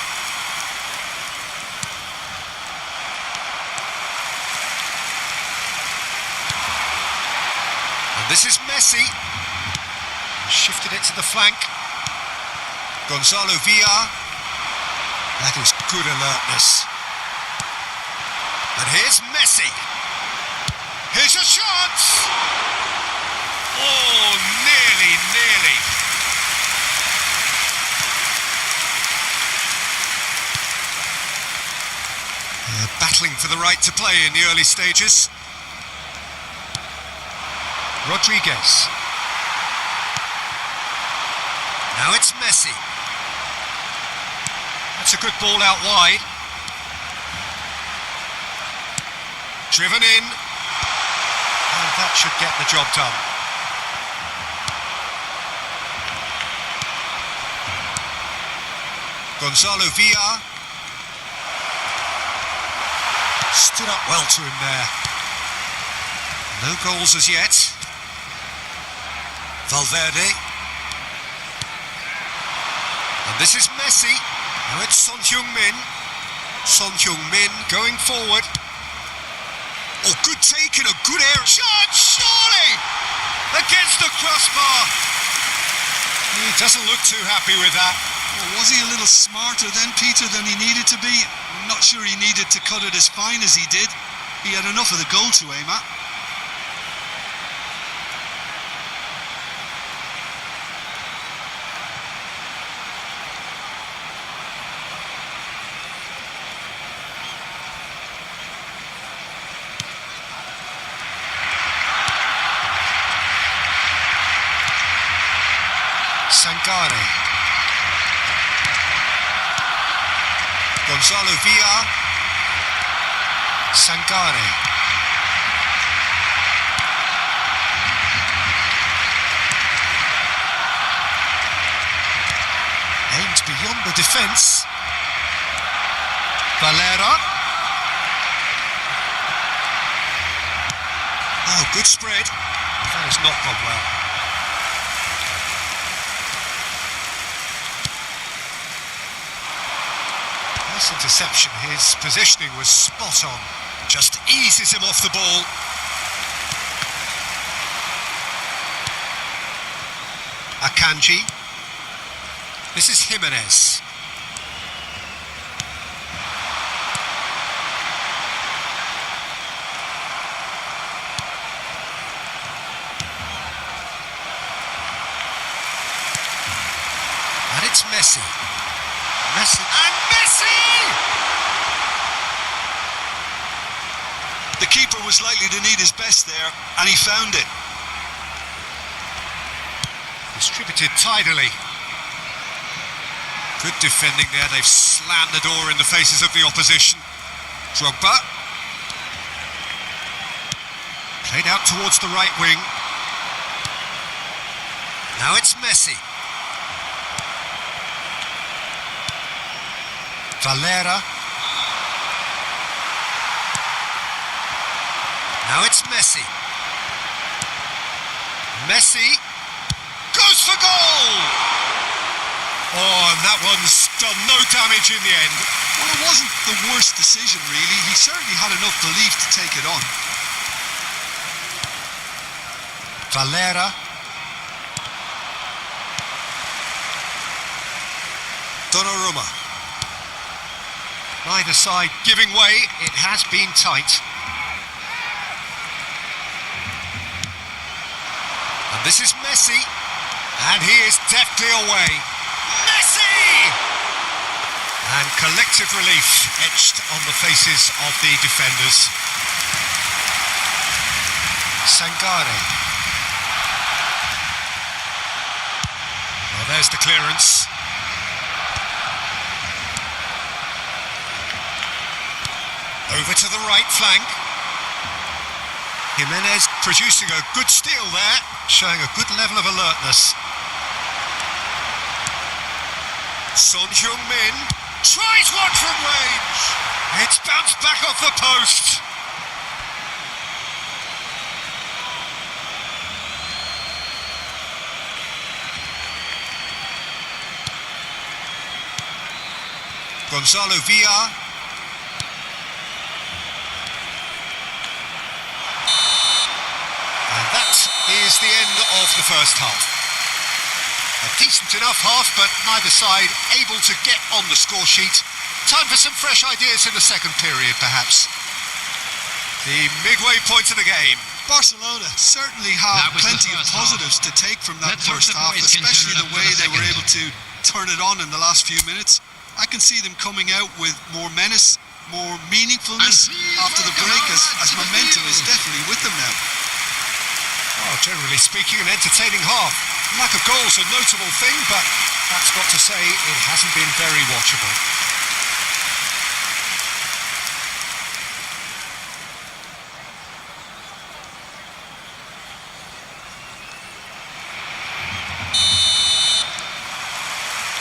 And this is Messi. Shifted it to the flank. Gonzalo Villar. That is good alertness. And here's Messi. Here's a shot! Oh, nearly. Battling for the right to play in the early stages. Rodriguez. Now it's Messi. That's a good ball out wide. Driven in. Oh, that should get the job done. Gonzalo Villar. Stood up well to him there. No goals as yet. Valverde. And this is Messi. Now it's Son Heung-min. Son Heung-min going forward. Oh, good take and a good air shot, surely! Against the crossbar. He doesn't look too happy with that. Well, was he a little smarter then, Peter, than he needed to be? I'm not sure he needed to cut it as fine as he did. He had enough of the goal to aim at. Sangare. Gonzalo Villar. Sangare. Aimed beyond the defence. Valera. Oh, good spread. That has not gone well. Nice interception. His positioning was spot on. Just eases him off the ball. Akanji. This is Jimenez. And it's Messi. Messi. And Messi! The keeper was likely to need his best there, and he found it. Distributed tidily. Good defending there. They've slammed the door in the faces of the opposition. Drogba. Played out towards the right wing. Now it's Messi. Valera. Now it's Messi. Messi goes for goal! Oh, and that one's done no damage in the end. Well, it wasn't the worst decision, really. He certainly had enough belief to take it on. Valera. Donnarumma. Neither side giving way. It has been tight. And this is Messi. And he is deftly away. Messi! And collective relief etched on the faces of the defenders. Sangare. Well, there's the clearance. Over to the right flank. Jimenez producing a good steal there, showing a good level of alertness. Son Heung-min tries one from range. It's bounced back off the post. Gonzalo Villar. And that is the end of the first half. A decent enough half, but neither side able to get on the score sheet. Time for some fresh ideas in the second period, perhaps. The midway point of the game. Barcelona certainly have plenty of positives to take from that first half, especially the way they were able to turn it on in the last few minutes. I can see them coming out with more menace, more meaningfulness after the break, as momentum is definitely with them now. Oh, generally speaking, an entertaining half. Lack of goals a notable thing, but that's not to say it hasn't been very watchable.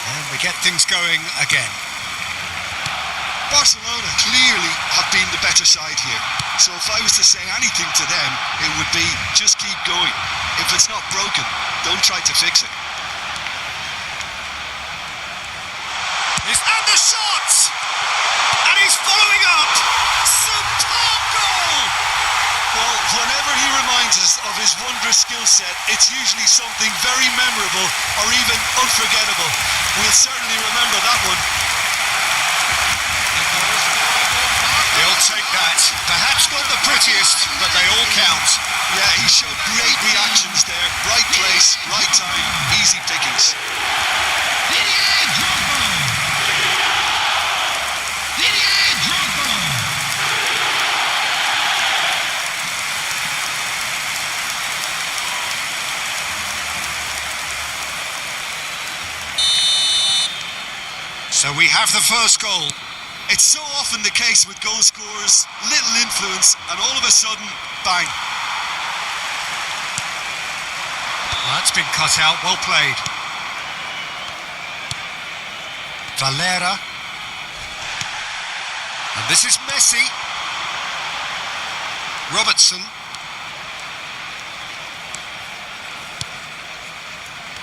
And we get things going again. Barcelona clearly have been the better side here. So if I was to say anything to them, it would be just keep going. If it's not broken, don't try to fix it. And the shot! And he's following up! Superb goal! Well, whenever he reminds us of his wondrous skill set, it's usually something very memorable or even unforgettable. We'll certainly remember that one. He'll take that. Perhaps not the prettiest, but they all count. Yeah, he showed great reactions there. Right place, right time, easy pickings. Didier Drogba! Didier Drogba! So we have the first goal. It's so often the case with goal scorers, little influence, and all of a sudden, bang. Well, that's been cut out, well played. Valera. And this is Messi. Robertson.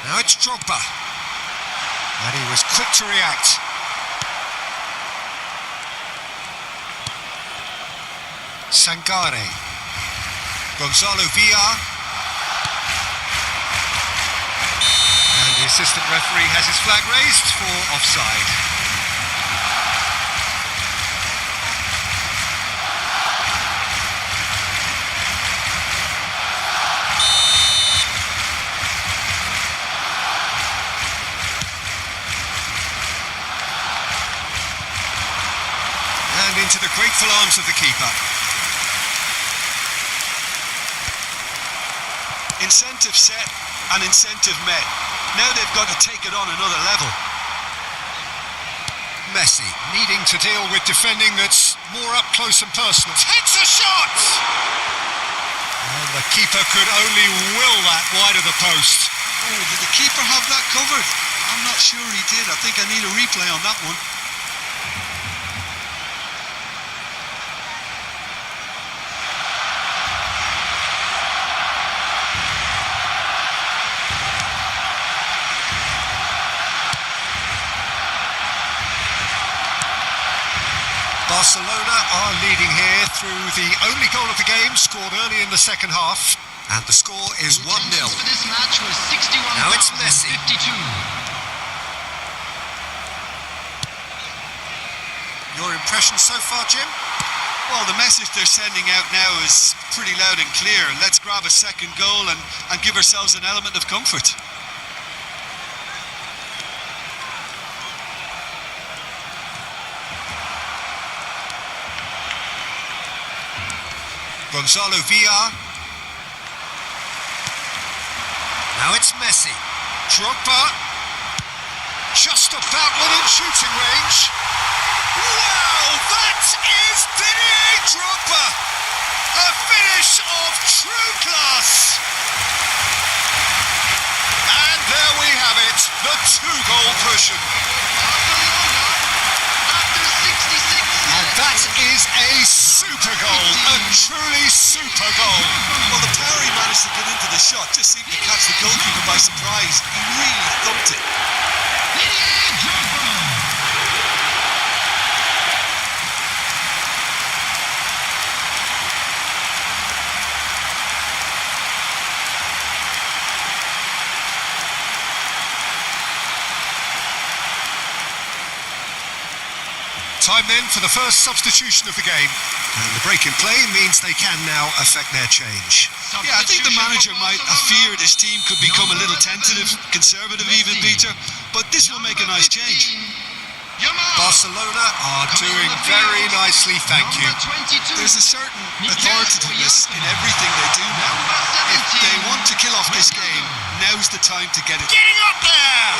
Now it's Drogba. And he was quick to react. Sangare. Gonzalo Villar. And the assistant referee has his flag raised for offside. And into the grateful arms of the keeper. Incentive set and incentive met. Now they've got to take it on another level. Messi needing to deal with defending that's more up close and personal. Takes a shot! And the keeper could only will that wide of the post. Oh, did the keeper have that covered? I'm not sure he did. I think I need a replay on that one. Barcelona are leading here through the only goal of the game, scored early in the second half, and the score is 1-0. For this match was 61,052. Now it's Messi. Your impression so far, Jim? Well, the message they're sending out now is pretty loud and clear. Let's grab a second goal and give ourselves an element of comfort. Gonzalo Villar. Now it's Messi. Drogba. Just about within shooting range. Wow, that is Didier Drogba. A finish of true class. And there we have it, the two-goal cushion. And that is a super goal, a truly super goal. Well, the power he managed to get into the shot just seemed to catch the goalkeeper by surprise. He really thumped it. Didier Drogba. Time then for the first substitution of the game. And the break in play means they can now affect their change. Yeah, I think the manager might have feared his team could become a little tentative, conservative even, Peter, but this will make a nice change. Barcelona are doing very nicely, thank you. There's a certain authoritativeness in everything they do now. If they want to kill off this game, now's the time to get it. Getting up there!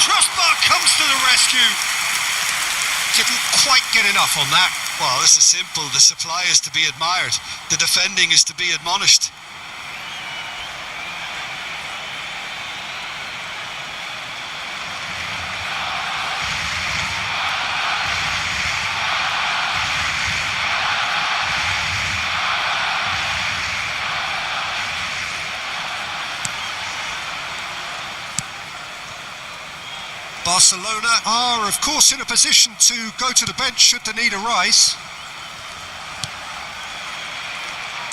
Crossbar comes to the rescue. Didn't quite get enough on that. Well, this is simple. The supply is to be admired. The defending is to be admonished. Barcelona are, of course, in a position to go to the bench should the need arise.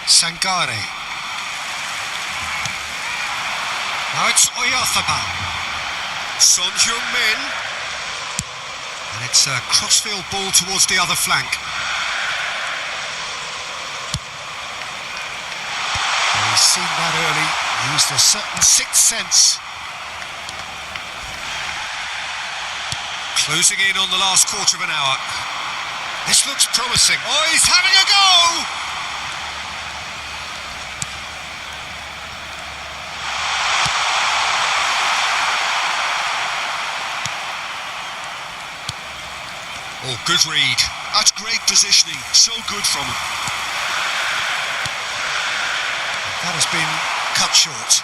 Sangare. Now it's Oyarzabal. Son Heung-min. And it's a crossfield ball towards the other flank. Well, he's seen that early, used a certain sixth sense. Closing in on the last quarter of an hour. This looks promising. Oh, he's having a go! Oh, good read. That's great positioning. So good from him. That has been cut short.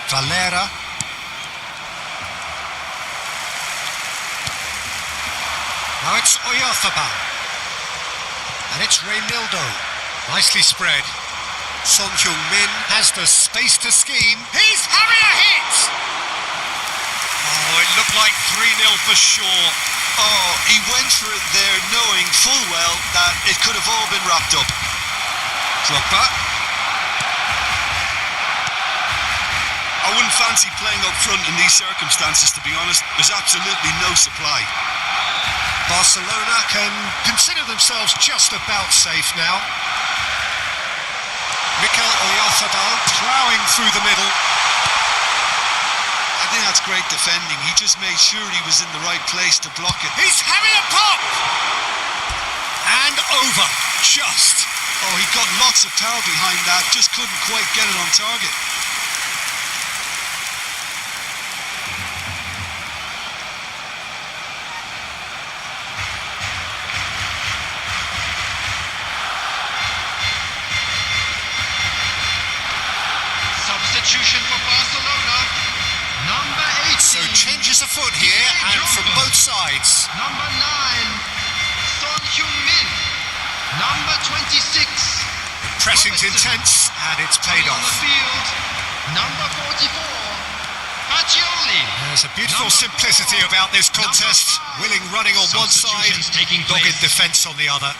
Valera. Now it's Oyarzabal. And it's Reynaldo. Nicely spread. Son Heung-min has the space to scheme. He's having a hit! Oh, it looked like 3-0 for sure. Oh, he went for it there knowing full well that it could have all been wrapped up. Drogba. I wouldn't fancy playing up front in these circumstances, to be honest. There's absolutely no supply. Barcelona can consider themselves just about safe now. Mikel Oyarzabal ploughing through the middle. I think that's great defending. He just made sure he was in the right place to block it. He's having a pop! And over. Just. Oh, he got lots of power behind that. Just couldn't quite get it on target. Substitution for Barcelona. Number 18. So changes afoot here and from both sides. Number 9. Son Heung-min. Number 26. Pressing's intense and it's paid On the off. field. Number 44. Pacioli. There's a beautiful simplicity about this contest. Willing running on one side, Substitutions taking dogged place. defence on the other.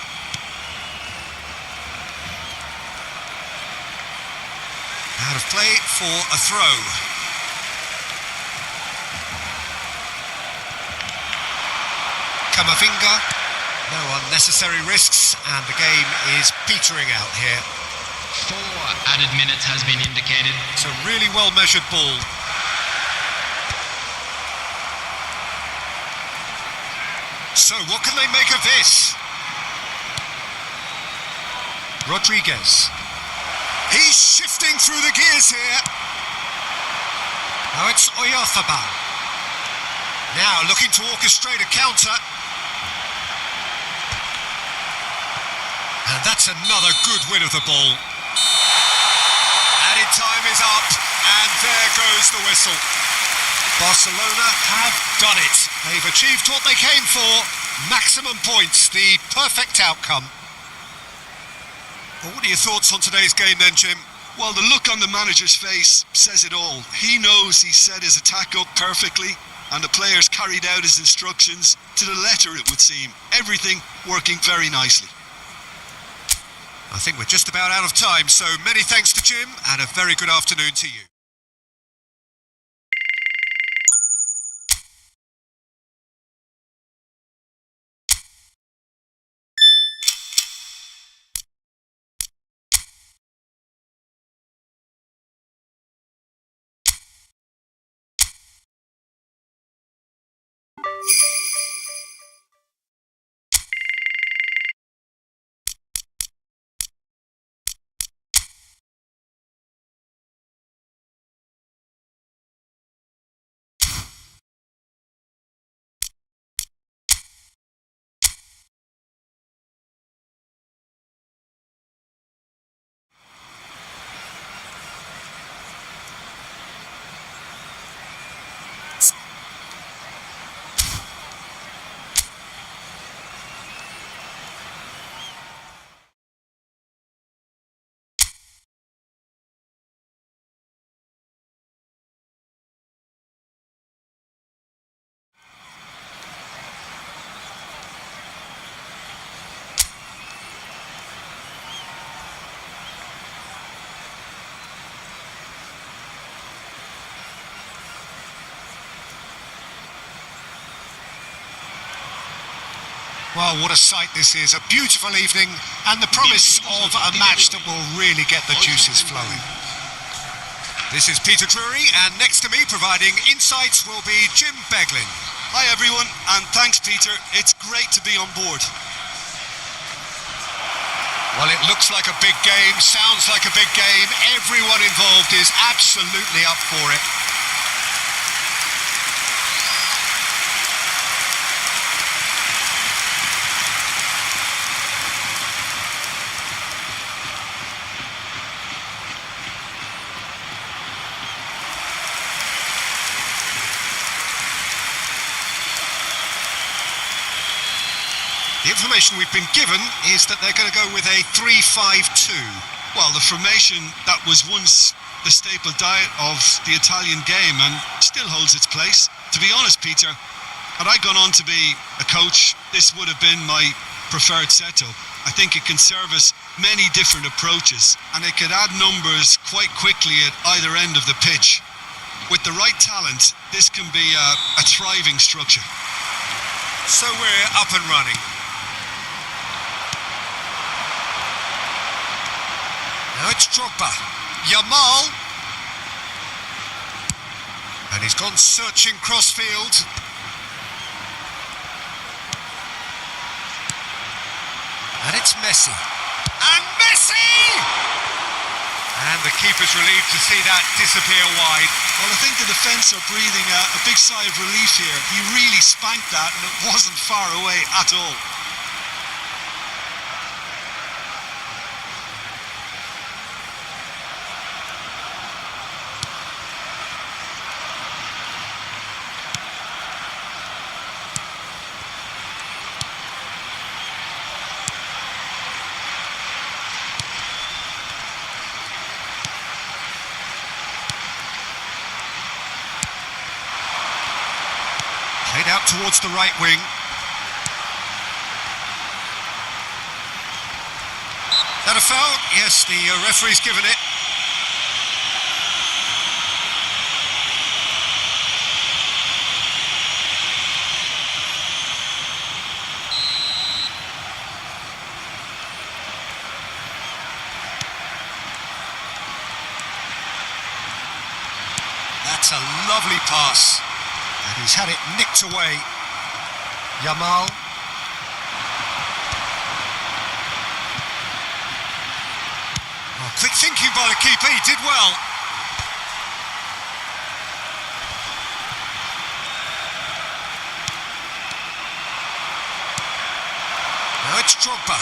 Out of play for a throw. Camavinga. No unnecessary risks, and the game is petering out here. 4 added minutes has been indicated. It's a really well-measured ball. So, what can they make of this? Rodriguez. He's shifting through the gears here. Now it's Oyarzabal. Now looking to orchestrate a counter. And that's another good win of the ball. Added time is up, and there goes the whistle. Barcelona have done it. They've achieved what they came for. Maximum points, the perfect outcome. Well, what are your thoughts on today's game then, Jim? Well, the look on the manager's face says it all. He knows he set his attack up perfectly, and the players carried out his instructions to the letter, it would seem. Everything working very nicely. I think we're just about out of time, so many thanks to Jim, and a very good afternoon to you. Well, what a sight this is. A beautiful evening and the promise of a match that will really get the juices flowing. This is Peter Drury, and next to me providing insights will be Jim Beglin. Hi everyone, and thanks Peter. It's great to be on board. Well, it looks like a big game, sounds like a big game. Everyone involved is absolutely up for it. The information we've been given is that they're going to go with a 3-5-2. Well, the formation that was once the staple diet of the Italian game and still holds its place. To be honest, Peter, had I gone on to be a coach, this would have been my preferred setup. I think it can service many different approaches, and it could add numbers quite quickly at either end of the pitch. With the right talent, this can be a thriving structure. So we're up and running. Now it's Drogba. Yamal. And he's gone searching crossfield. And it's Messi. And Messi! And the keeper's relieved to see that disappear wide. Well, I think the defence are breathing a big sigh of relief here. He really spanked that, and it wasn't far away at all. Played out towards the right wing. That a foul? Yes, the referee's given it. That's a lovely pass. And he's had it nicked away. Yamal. Oh, quick thinking by the keeper, he did well. Now it's Drogba.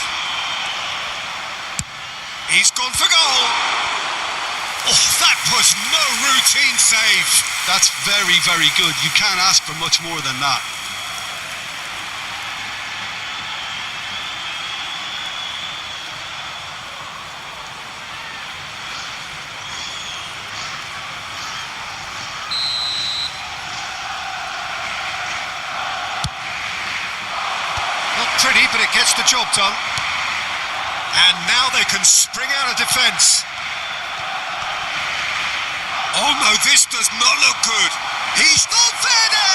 He's gone for goal. Oh, that was no routine save. That's very, very good. You can't ask for much more than that. Not pretty, but it gets the job done. And now they can spring out of defence. Oh no, this does not look good. He's Valverde!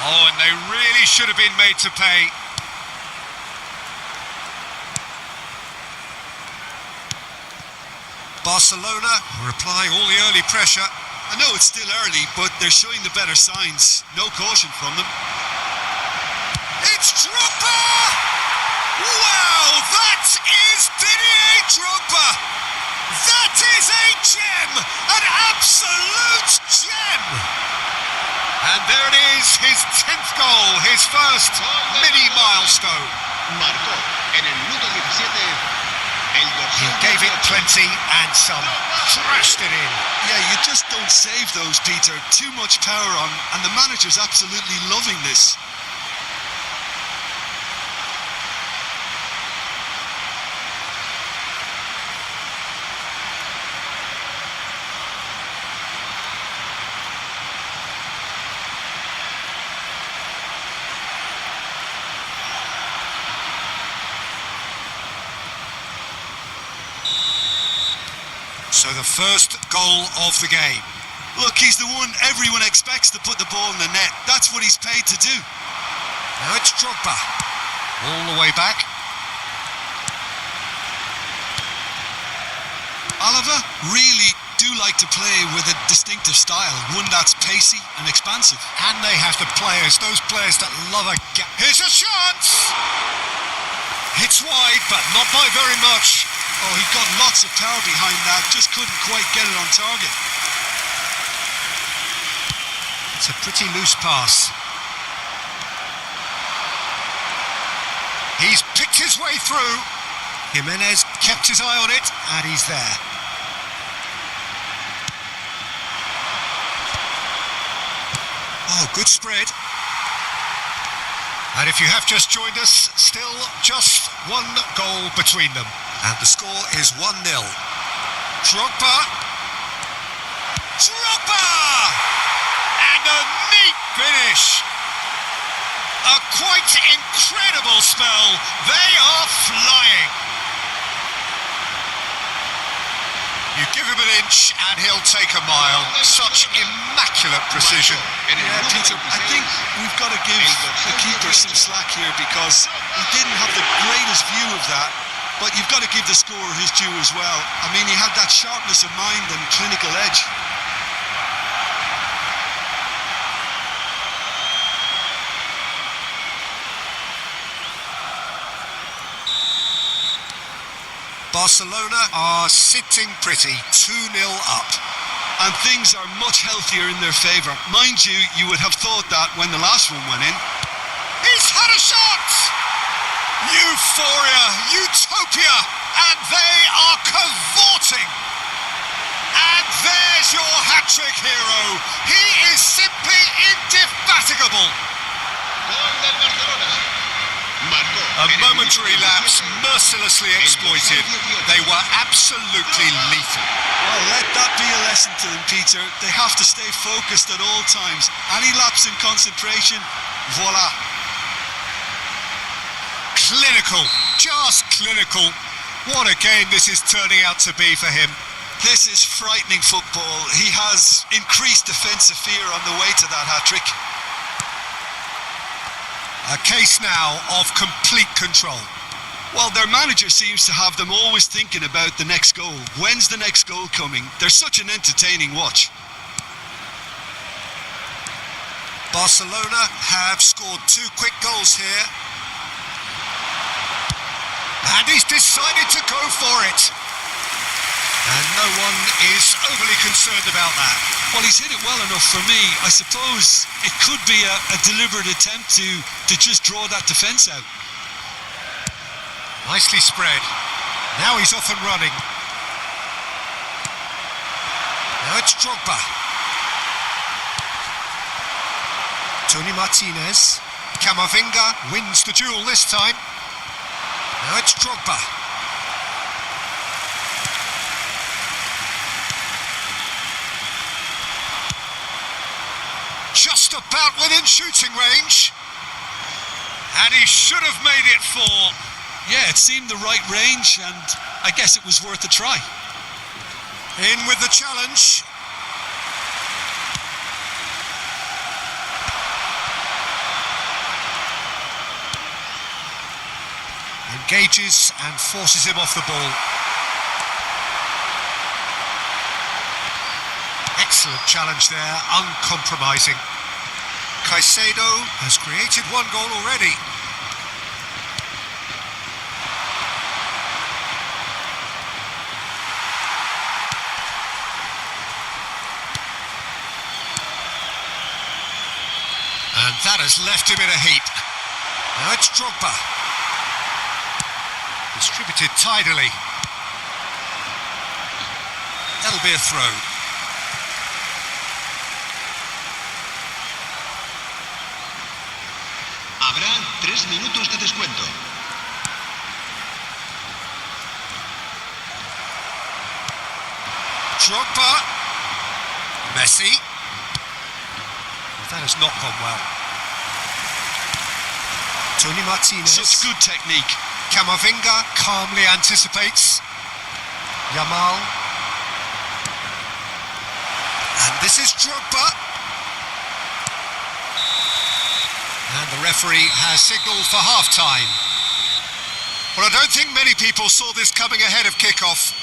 Oh, and they really should have been made to pay. Barcelona are applying all the early pressure. I know it's still early, but they're showing the better signs. No caution from them. It's Drogba! Wow, that is Didier Drogba! That is a gem! An absolute gem! And there it is, his 10th goal, his first mini milestone. Marcó en el minuto 17 el dorsal. He gave it plenty and some. Thrashed it in. Yeah, you just don't save those, Peter. Too much power on, and the manager's absolutely loving this. So the first goal of the game. Look, he's the one everyone expects to put the ball in the net. That's what he's paid to do. Now it's Drogba. All the way back. Oliver really do like to play with a distinctive style, one that's pacey and expansive. And they have the players, those players that love a gap. Here's a chance! It's wide, but not by very much. Oh, he got lots of power behind that, just couldn't quite get it on target. It's a pretty loose pass. He's picked his way through. Jimenez kept his eye on it, and he's there. Oh, good spread. And if you have just joined us, still just one goal between them. And the score is 1-0. Drogba! Drogba! And a neat finish! A quite incredible spell. They are flying. You give him an inch and he'll take a mile. Such immaculate precision. Yeah, Peter, I think we've got to give the keeper some slack here because he didn't have the greatest view of that. But you've got to give the scorer his due as well. I mean, he had that sharpness of mind and clinical edge. Barcelona are sitting pretty, 2-0 up. And things are much healthier in their favour. Mind you, you would have thought that when the last one went in. He's had a shot! Euphoria, utopia, and they are cavorting. And there's your hat-trick hero. He is simply indefatigable. Gol del Barcelona. Marcó A en el momentary minuto lapse, 17. mercilessly exploited. They were absolutely lethal. Well, let that be a lesson to them, Peter. They have to stay focused at all times. Any lapse in concentration, voila. Clinical, just clinical. What a game this is turning out to be for him. This is frightening football. He has increased defensive fear on the way to that hat-trick. A case now of complete control. Well, their manager seems to have them always thinking about the next goal. When's the next goal coming? They're such an entertaining watch. Barcelona have scored 2 quick goals here. And he's decided to go for it. And no one is overly concerned about that. Well, he's hit it well enough for me. I suppose it could be a deliberate attempt to just draw that defence out. Nicely spread. Now he's off and running. Now it's Drogba. Tony Martinez. Camavinga wins the duel this time. Now it's Drogba. Just about within shooting range. And he should have made it 4. Yeah, it seemed the right range, and I guess it was worth a try. In with the challenge. Engages and forces him off the ball. Excellent challenge there, uncompromising. Caicedo has created 1 goal already. And that has left him in a heap. Now it's Drogba. Distributed tidily. That'll be a throw. Habrá 3 minutos de descuento. Drogba. Messi. That has not gone well. Tony Martinez. Such good technique. Camavinga calmly anticipates. Yamal. And this is Drogba. And the referee has signalled for half-time. Well, I don't think many people saw this coming ahead of kick-off.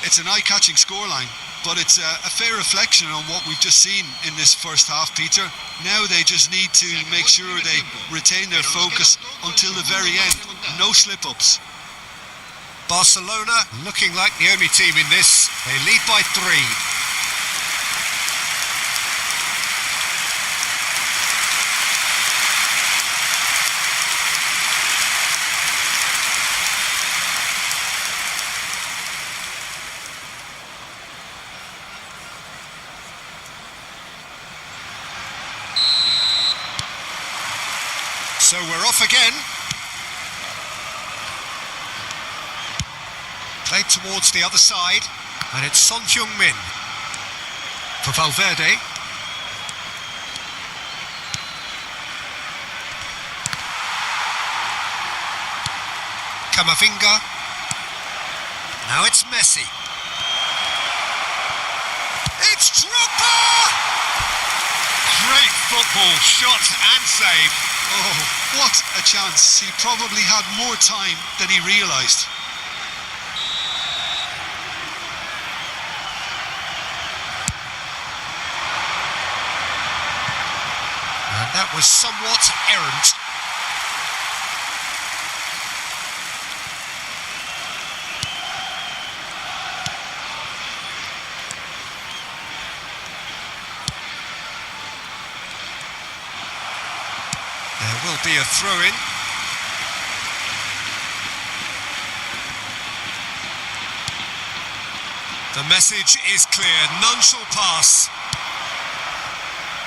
It's an eye-catching scoreline, but it's a fair reflection on what we've just seen in this first half, Peter. Now they just need to make sure they retain their focus until the very end. No slip-ups. Barcelona looking like the only team in this. They lead by 3. So we're off again. Played towards the other side, and it's Son Heung-min for Valverde. Camavinga. Now it's Messi. It's Drogba! Great football, shot and save. Oh, what a chance. He probably had more time than he realised. And that was somewhat errant. There will be a throw-in. The message is clear, none shall pass.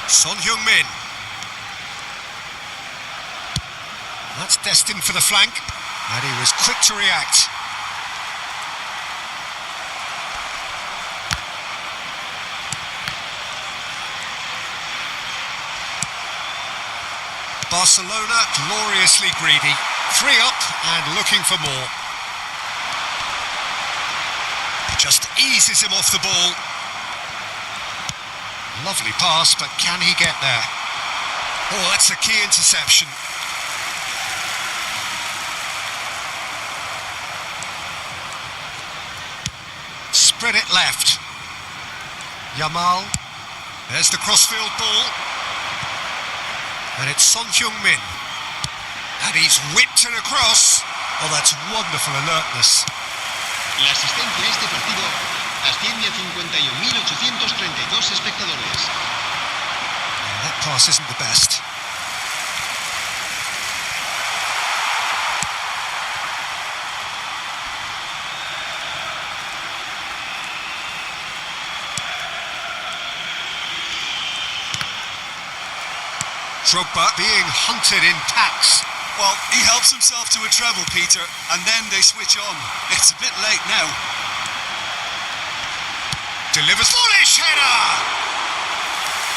Son Heung-min. That's destined for the flank, and he was quick to react. Barcelona gloriously greedy, 3 up and looking for more. Just eases him off the ball. Lovely pass, but can he get there? Oh, that's a key interception. thread it left. Yamal. There's the crossfield ball. And it's Son Heung-min. And he's whipped it across. Oh, that's wonderful alertness. La asistencia a este partido asciende a 51.832 espectadores. That pass isn't the best. Drogba being hunted in packs. Well, he helps himself to a treble, Peter, and then they switch on. It's a bit late now. Delivers foolish header!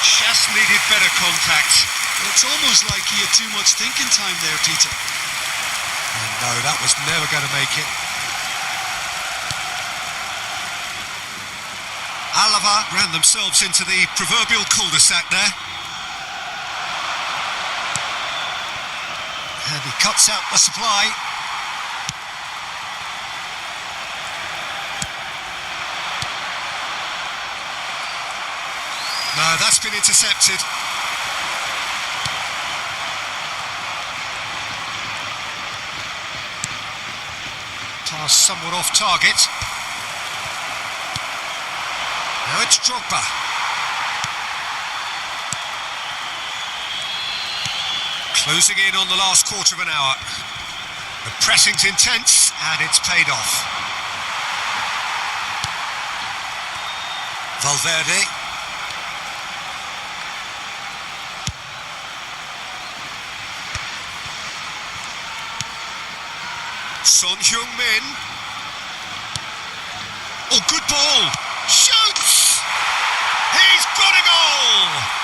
Just needed better contact. It's almost like he had too much thinking time there, Peter. And no, that was never going to make it. Alava ran themselves into the proverbial cul-de-sac there. And he cuts out the supply. No, that's been intercepted. Pass somewhat off target. Now it's Drogba. Closing in on the last quarter of an hour. The pressing's intense and it's paid off. Valverde. Son Heung-min. Oh, good ball. Shoots! He's got a goal!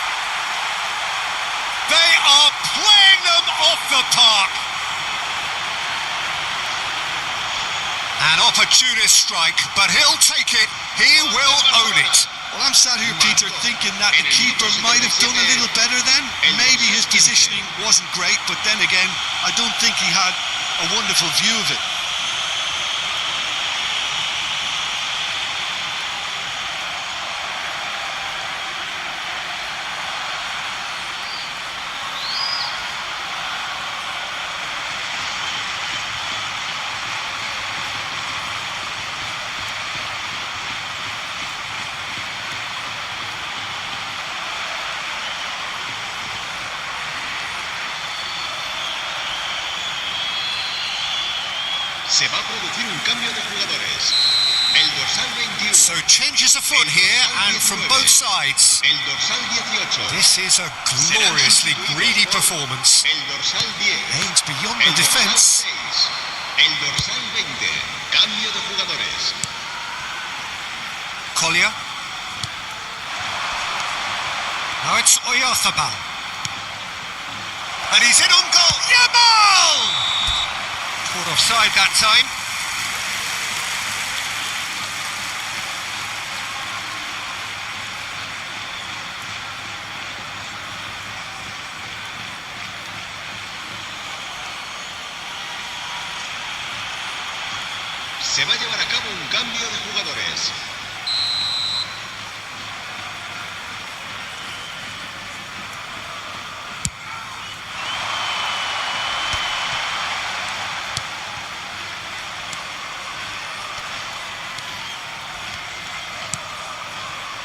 They are playing them off the park. An opportunist strike, but he'll take it. He will own it. Well, I'm sat here, Peter, thinking that the keeper might have done a little better then. Maybe his positioning wasn't great, but then again, I don't think he had a wonderful view of it. Se va a producir un cambio de jugadores. El dorsal 21. So changes afoot here and from both sides. El dorsal 18. This is a gloriously greedy performance. El dorsal 10. Aims beyond El the defence. dorsal 6. El dorsal 20. Cambio de jugadores. Collier. Now it's Oyarzabal. And he's in on goal. Yamal! Caught offside that time. Se va a llevar a cabo un cambio de jugadores.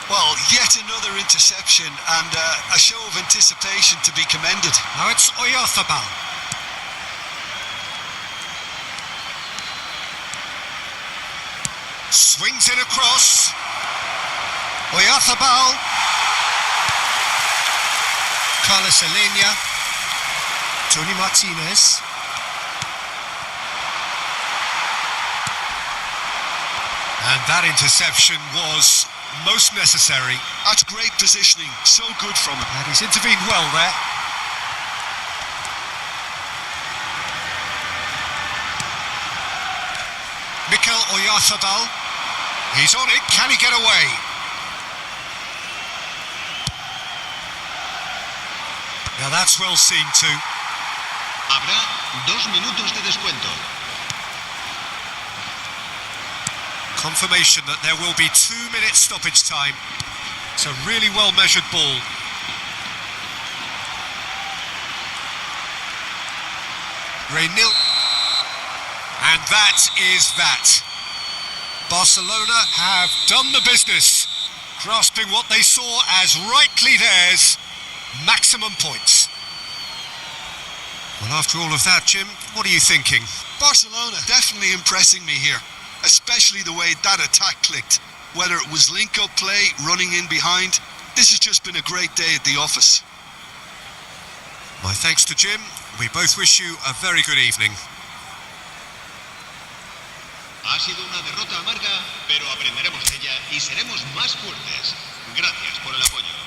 Well, yet another interception and a show of anticipation to be commended. Now it's Oyarzabal. Swings it across. Oyarzabal. Carlos Elena. Tony Martinez. And that interception was most necessary. That's great positioning, so good from him. And he's intervened well there. Mikel Oyarzabal. He's on it. Can he get away? Now that's well seen too. Habrá 2 minutos de descuento. Confirmation that there will be 2 minutes stoppage time. It's a really well measured ball. Reynil. And that is that. Barcelona have done the business, grasping what they saw as rightly theirs, maximum points. Well, after all of that, Jim, what are you thinking? Barcelona definitely impressing me here, especially the way that attack clicked. Whether it was link-up play, running in behind, this has just been a great day at the office. My thanks to Jim. We both wish you a very good evening. Ha sido una derrota amarga, pero aprenderemos de ella y seremos más fuertes. Gracias por el apoyo.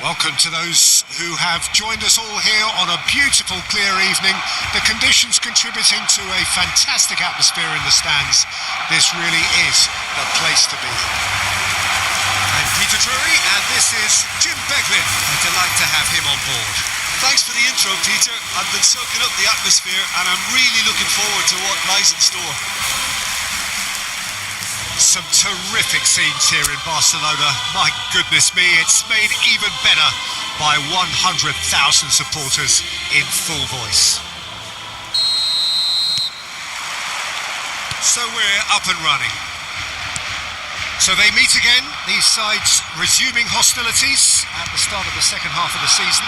Welcome to those who have joined us all here on a beautiful, clear evening. The conditions contributing to a fantastic atmosphere in the stands. This really is the place to be. I'm Peter Drury, and this is Jim Beglin. A delight to have him on board. Thanks for the intro, Peter. I've been soaking up the atmosphere and I'm really looking forward to what lies in store. Some terrific scenes here in Barcelona. My goodness me, it's made even better by 100,000 supporters in full voice. So we're up and running. So they meet again, these sides resuming hostilities at the start of the second half of the season.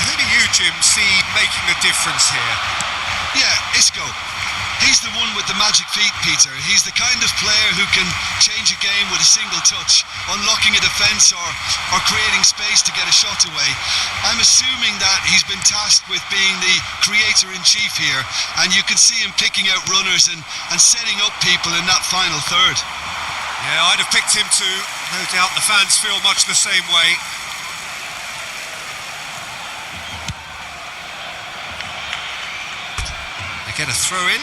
Who do you, Jim, see making the difference here? Yeah, Isco. He's the one with the magic feet, Peter. He's the kind of player who can change a game with a single touch, unlocking a defence or creating space to get a shot away. I'm assuming that he's been tasked with being the creator-in-chief here, and you can see him picking out runners and setting up people in that final third. Yeah, I'd have picked him too. No doubt the fans feel much the same way. They get a throw in.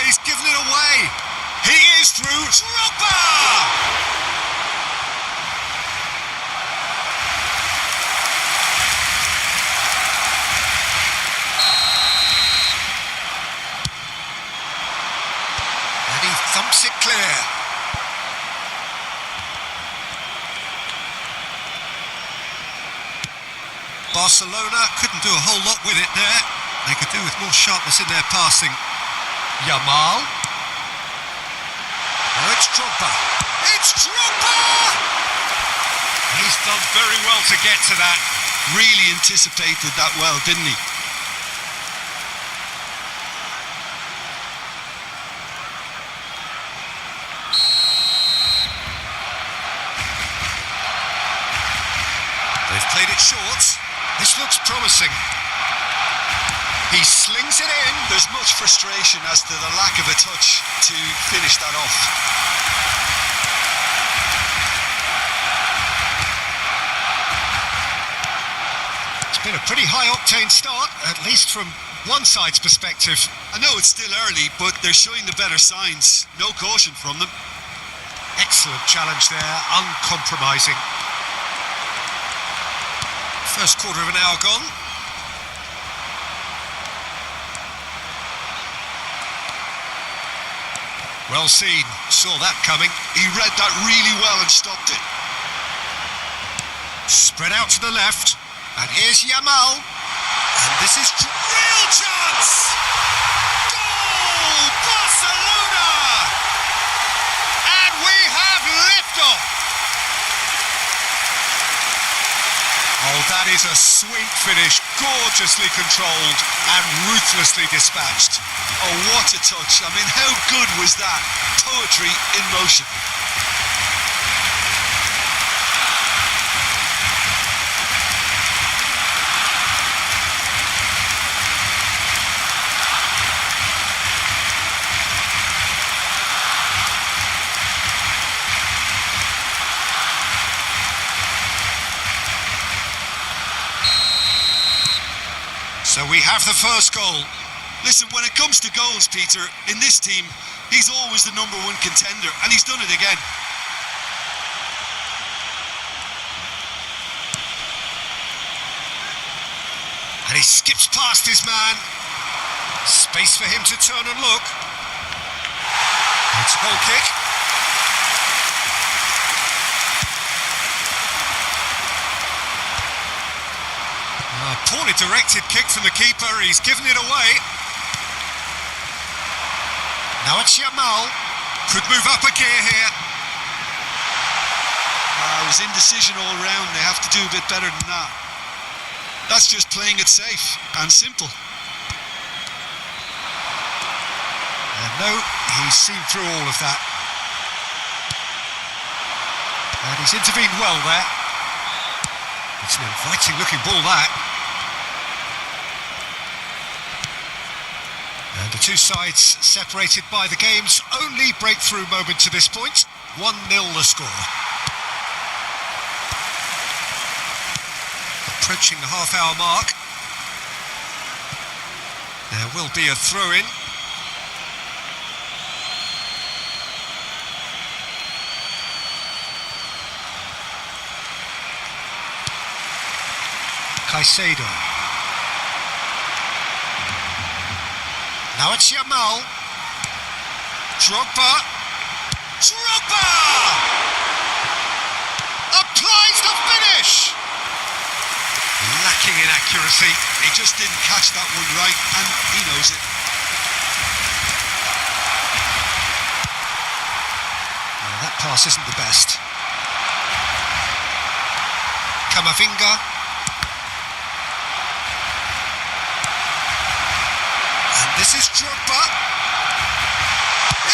He's given it away. He is through. Drogba! And he thumps it clear. Barcelona couldn't do a whole lot with it there. They could do with more sharpness in their passing. Yamal. Oh, it's Drogba. It's Drogba! He's done very well to get to that. Really anticipated that well, didn't he? short. This looks promising. He slings it in. There's much frustration as to the lack of a touch to finish that off. It's been a pretty high-octane start, at least from one side's perspective. I know it's still early, but they're showing the better signs. No caution from them. Excellent challenge there, uncompromising. First quarter of an hour gone. Well seen, saw that coming. He read that really well and stopped it. Spread out to the left, and here's Yamal. And this is real chance! Goal! Barcelona! And we have liftoff! Oh, that is a sweet finish, gorgeously controlled and ruthlessly dispatched. Oh, what a touch. I mean, how good was that? Poetry in motion. So we have the first goal. Listen, when it comes to goals, Peter, in this team, he's always the number one contender, and he's done it again. And he skips past his man. Space for him to turn and look. It's a goal kick. Poorly directed kick from the keeper. He's given it away. Now it's Yamal. Could move up a gear here. It was indecision all round. They have to do a bit better than that. That's just playing it safe and simple. And no, he's seen through all of that. And he's intervened well there. It's an inviting looking ball, that. And the two sides separated by the game's only breakthrough moment to this point. 1-0 the score. Approaching the half-hour mark. There will be a throw-in. Caicedo. Now it's Yamal. Drogba. Drogba! Applies the finish! Lacking in accuracy. He just didn't catch that one right, and he knows it. Well, that pass isn't the best. Camavinga. This is Drogba.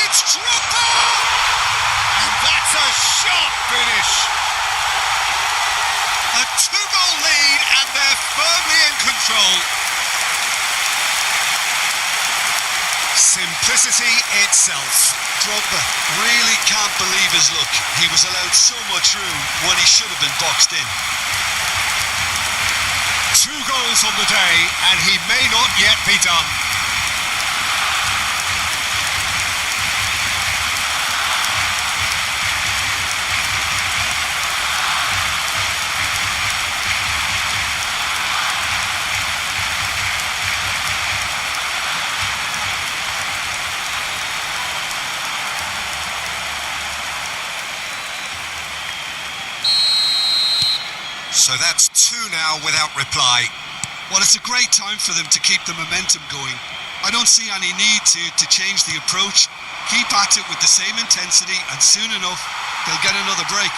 It's Drogba! And that's a sharp finish. A two-goal lead, and they're firmly in control. Simplicity itself. Drogba really can't believe his luck. He was allowed so much room when he should have been boxed in. 2 goals on the day, and he may not yet be done. So that's 2 now without reply. Well, it's a great time for them to keep the momentum going. I don't see any need to change the approach. Keep at it with the same intensity, and soon enough, they'll get another break.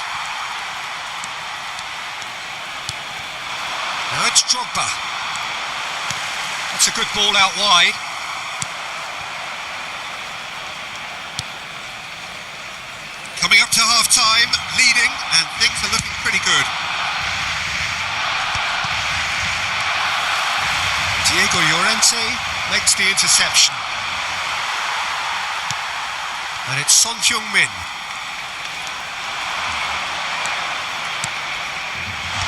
Now it's Drogba. That's a good ball out wide. Coming up to half-time, leading, and things are looking pretty good. Diego Llorente makes the interception. And it's Son Heung-min.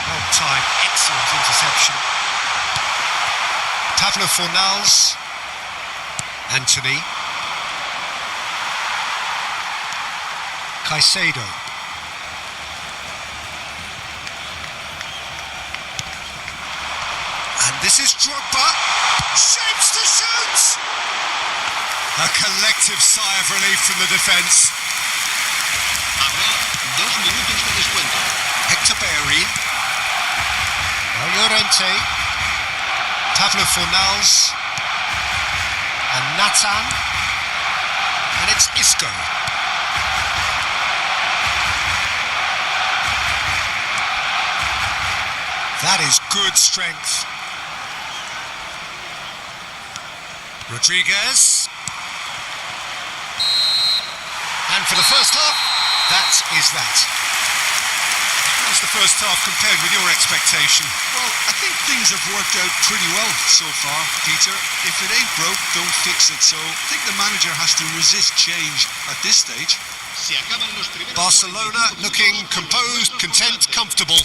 Well-timed, excellent interception. Tavla Fornals. Anthony. Caicedo. And this is Drogba. Shapes to shoot! A collective sigh of relief from the defence. Habrá 2 minutos de descuento. Hector Bellerin. Llorente. Tavla Fornals. And Nathan. And it's Isco. That is good strength. Rodriguez. And for the first half, that is that. How's the first half compared with your expectation? Well, I think things have worked out pretty well so far, Peter. If it ain't broke, don't fix it. So I think the manager has to resist change at this stage. Se acaban los primeros Barcelona 45 looking minutos con composed, los content, volantes. comfortable,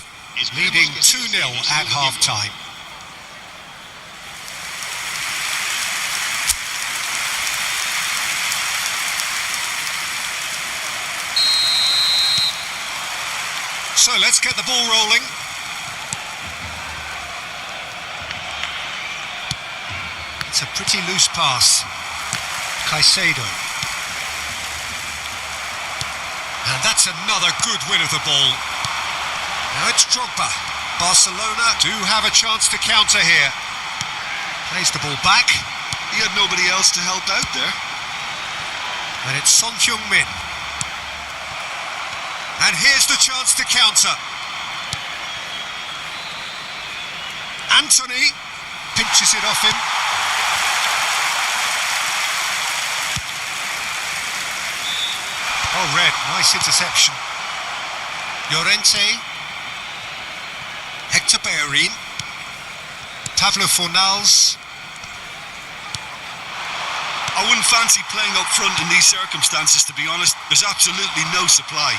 leading 2-0 at half-time. So let's get the ball rolling. It's a pretty loose pass. Caicedo. And that's another good win of the ball. Now it's Drogba. Barcelona do have a chance to counter here. Plays the ball back. He had nobody else to help out there. And it's Son Heung-min. And here's the chance to counter. Anthony pinches it off him. Oh, red, nice interception. Llorente. Hector Bellerin. Tavla Fornals. I wouldn't fancy playing up front in these circumstances, to be honest. There's absolutely no supply.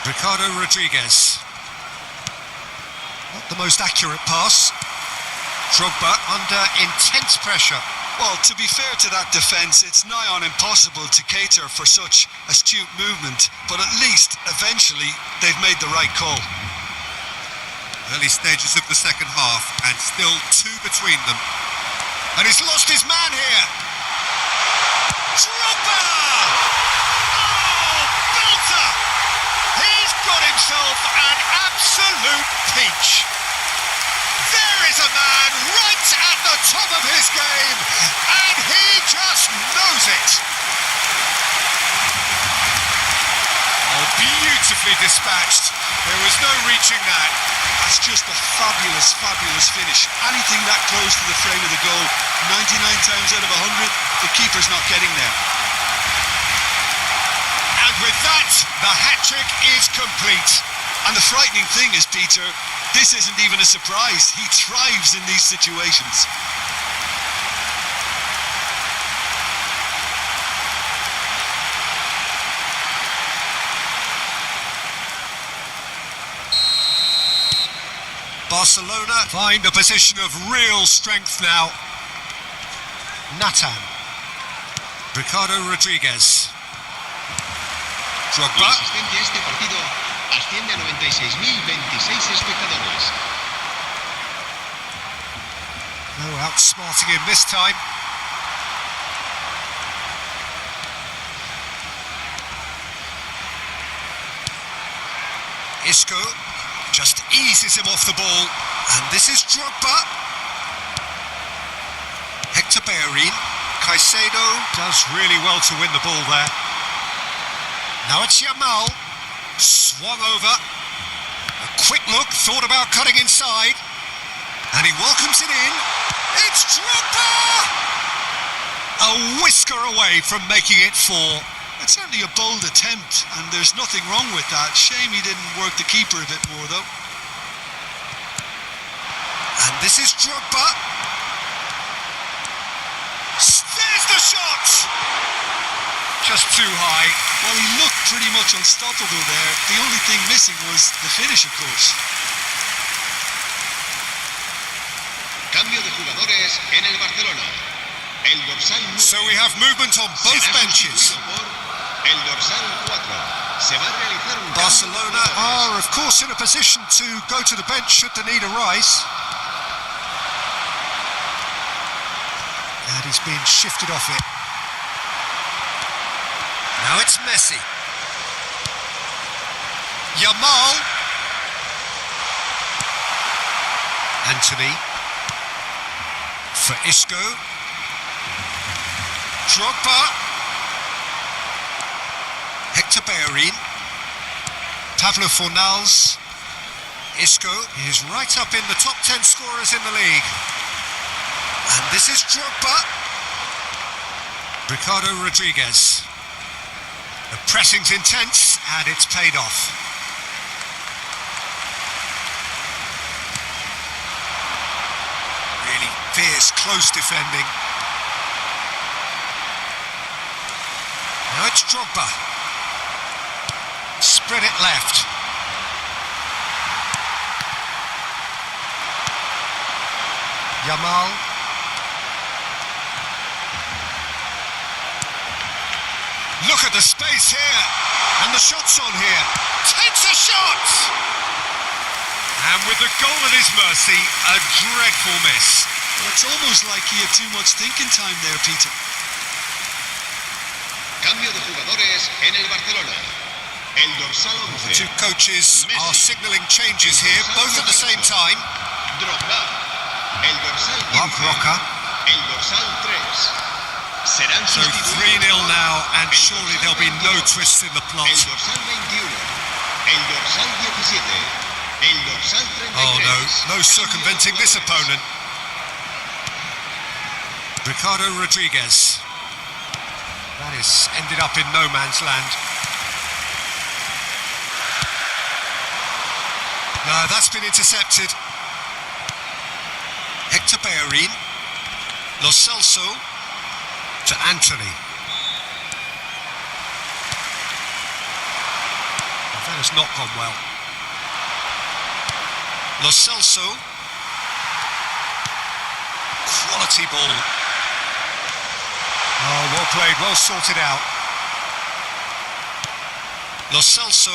Ricardo Rodriguez. Not the most accurate pass. Drogba under intense pressure. Well, to be fair to that defence, it's nigh on impossible to cater for such astute movement, but at least, eventually, they've made the right call. Early stages of the second half, and still 2 between them. And he's lost his man here. Drogba! Oh, belter! He's got himself an absolute peach. There is a man right at the top of his game, and he just knows it. Oh, beautifully dispatched. There was no reaching that. That's just a fabulous, fabulous finish. Anything that close to the frame of the goal, 99 times out of 100, the keeper's not getting there. And with that, the hat-trick is complete. And the frightening thing is, Peter, this isn't even a surprise. He thrives in these situations. Barcelona find a position of real strength now. Nathan. Ricardo Rodriguez. La Drogba. asistencia a este partido asciende a 96.026 espectadores. No outsmarting him this time. Isco just eases him off the ball. And this is Drogba. Hector Bellerin. Caicedo does really well to win the ball there. Now it's Yamal. Swung over. A quick look, thought about cutting inside. And he welcomes it in. It's Drogba! A whisker away from making it 4. It's certainly a bold attempt, and there's nothing wrong with that. Shame he didn't work the keeper a bit more, though. And this is Drogba. There's the shot! Just too high. Well, he looked pretty much unstoppable there. The only thing missing was the finish, of course. Cambio de jugadores en el Barcelona. El dorsal 9 So we have movement on both será benches. sustituido por el dorsal 4. Se va a realizar un Barcelona cambio de jugadores. are, of course, in a position to go to the bench should the need arise. And he's being shifted off it. Now it's Messi. Yamal. Anthony. For Isco. Drogba. Hector Bellerin. Pablo Fornals. Isco is right up in the top 10 scorers in the league. And this is Drogba. Ricardo Rodriguez. The pressing's intense and it's paid off. Really fierce, close defending. Now it's Drogba. Spread it left. Yamal. Look at the space here. And the shot's on here. Takes a shot! And with the goal at his mercy, a dreadful miss. Well, it's almost like he had too much thinking time there, Peter. Cambio de jugadores en el Barcelona. El dorsal The 11. two coaches are signalling changes here, both at the same time. Drogba. El dorsal 15. Mark Roca. El dorsal 3. Serán So sustituidos 3-0 por now, and el surely dorsal there'll be no 22, twists in the plot. El dorsal 21. El dorsal 17. El dorsal 33. Oh no, no circumventing this opponent. Ricardo Rodriguez. That is ended up in no man's land. No, that's been intercepted. Hector Bellerin. Lo Celso to Anthony. That has not gone well. Lo Celso. Quality ball. Oh, well played, well sorted out. Lo Celso.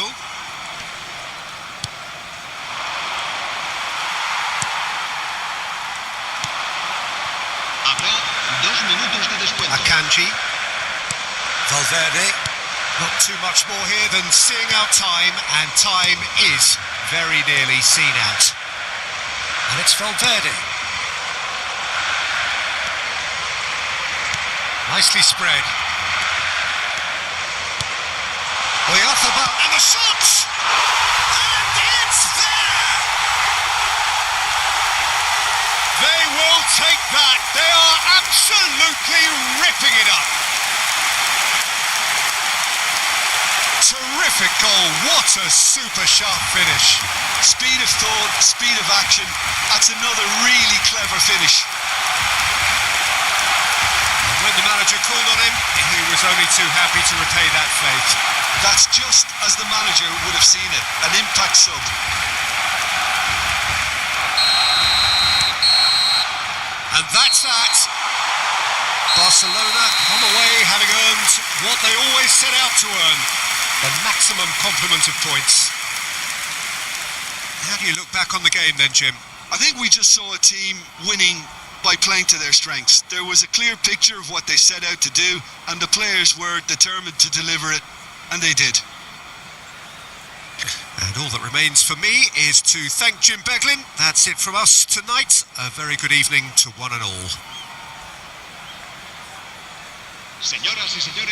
Habrá 2 minutos de descuento. Akanji. Valverde. Not too much more here than seeing out time, and time is very nearly seen out. And it's Valverde. Nicely spread. Oyarzabal, and the shot! And it's there! They will take that. They are absolutely ripping it up. Terrific goal. What a super sharp finish. Speed of thought, speed of action. That's another really clever finish. And when the manager called on him, he was only too happy to repay that fate. That's just as the manager would have seen it. An impact sub. And that's that. Barcelona come away having earned what they always set out to earn. The maximum complement of points. How do you look back on the game then, Jim? I think we just saw a team winning by playing to their strengths. There was a clear picture of what they set out to do, and the players were determined to deliver it, and they did. And all that remains for me is to thank Jim Beglin. That's it from us tonight. A very good evening to one and all. Señoras y señores.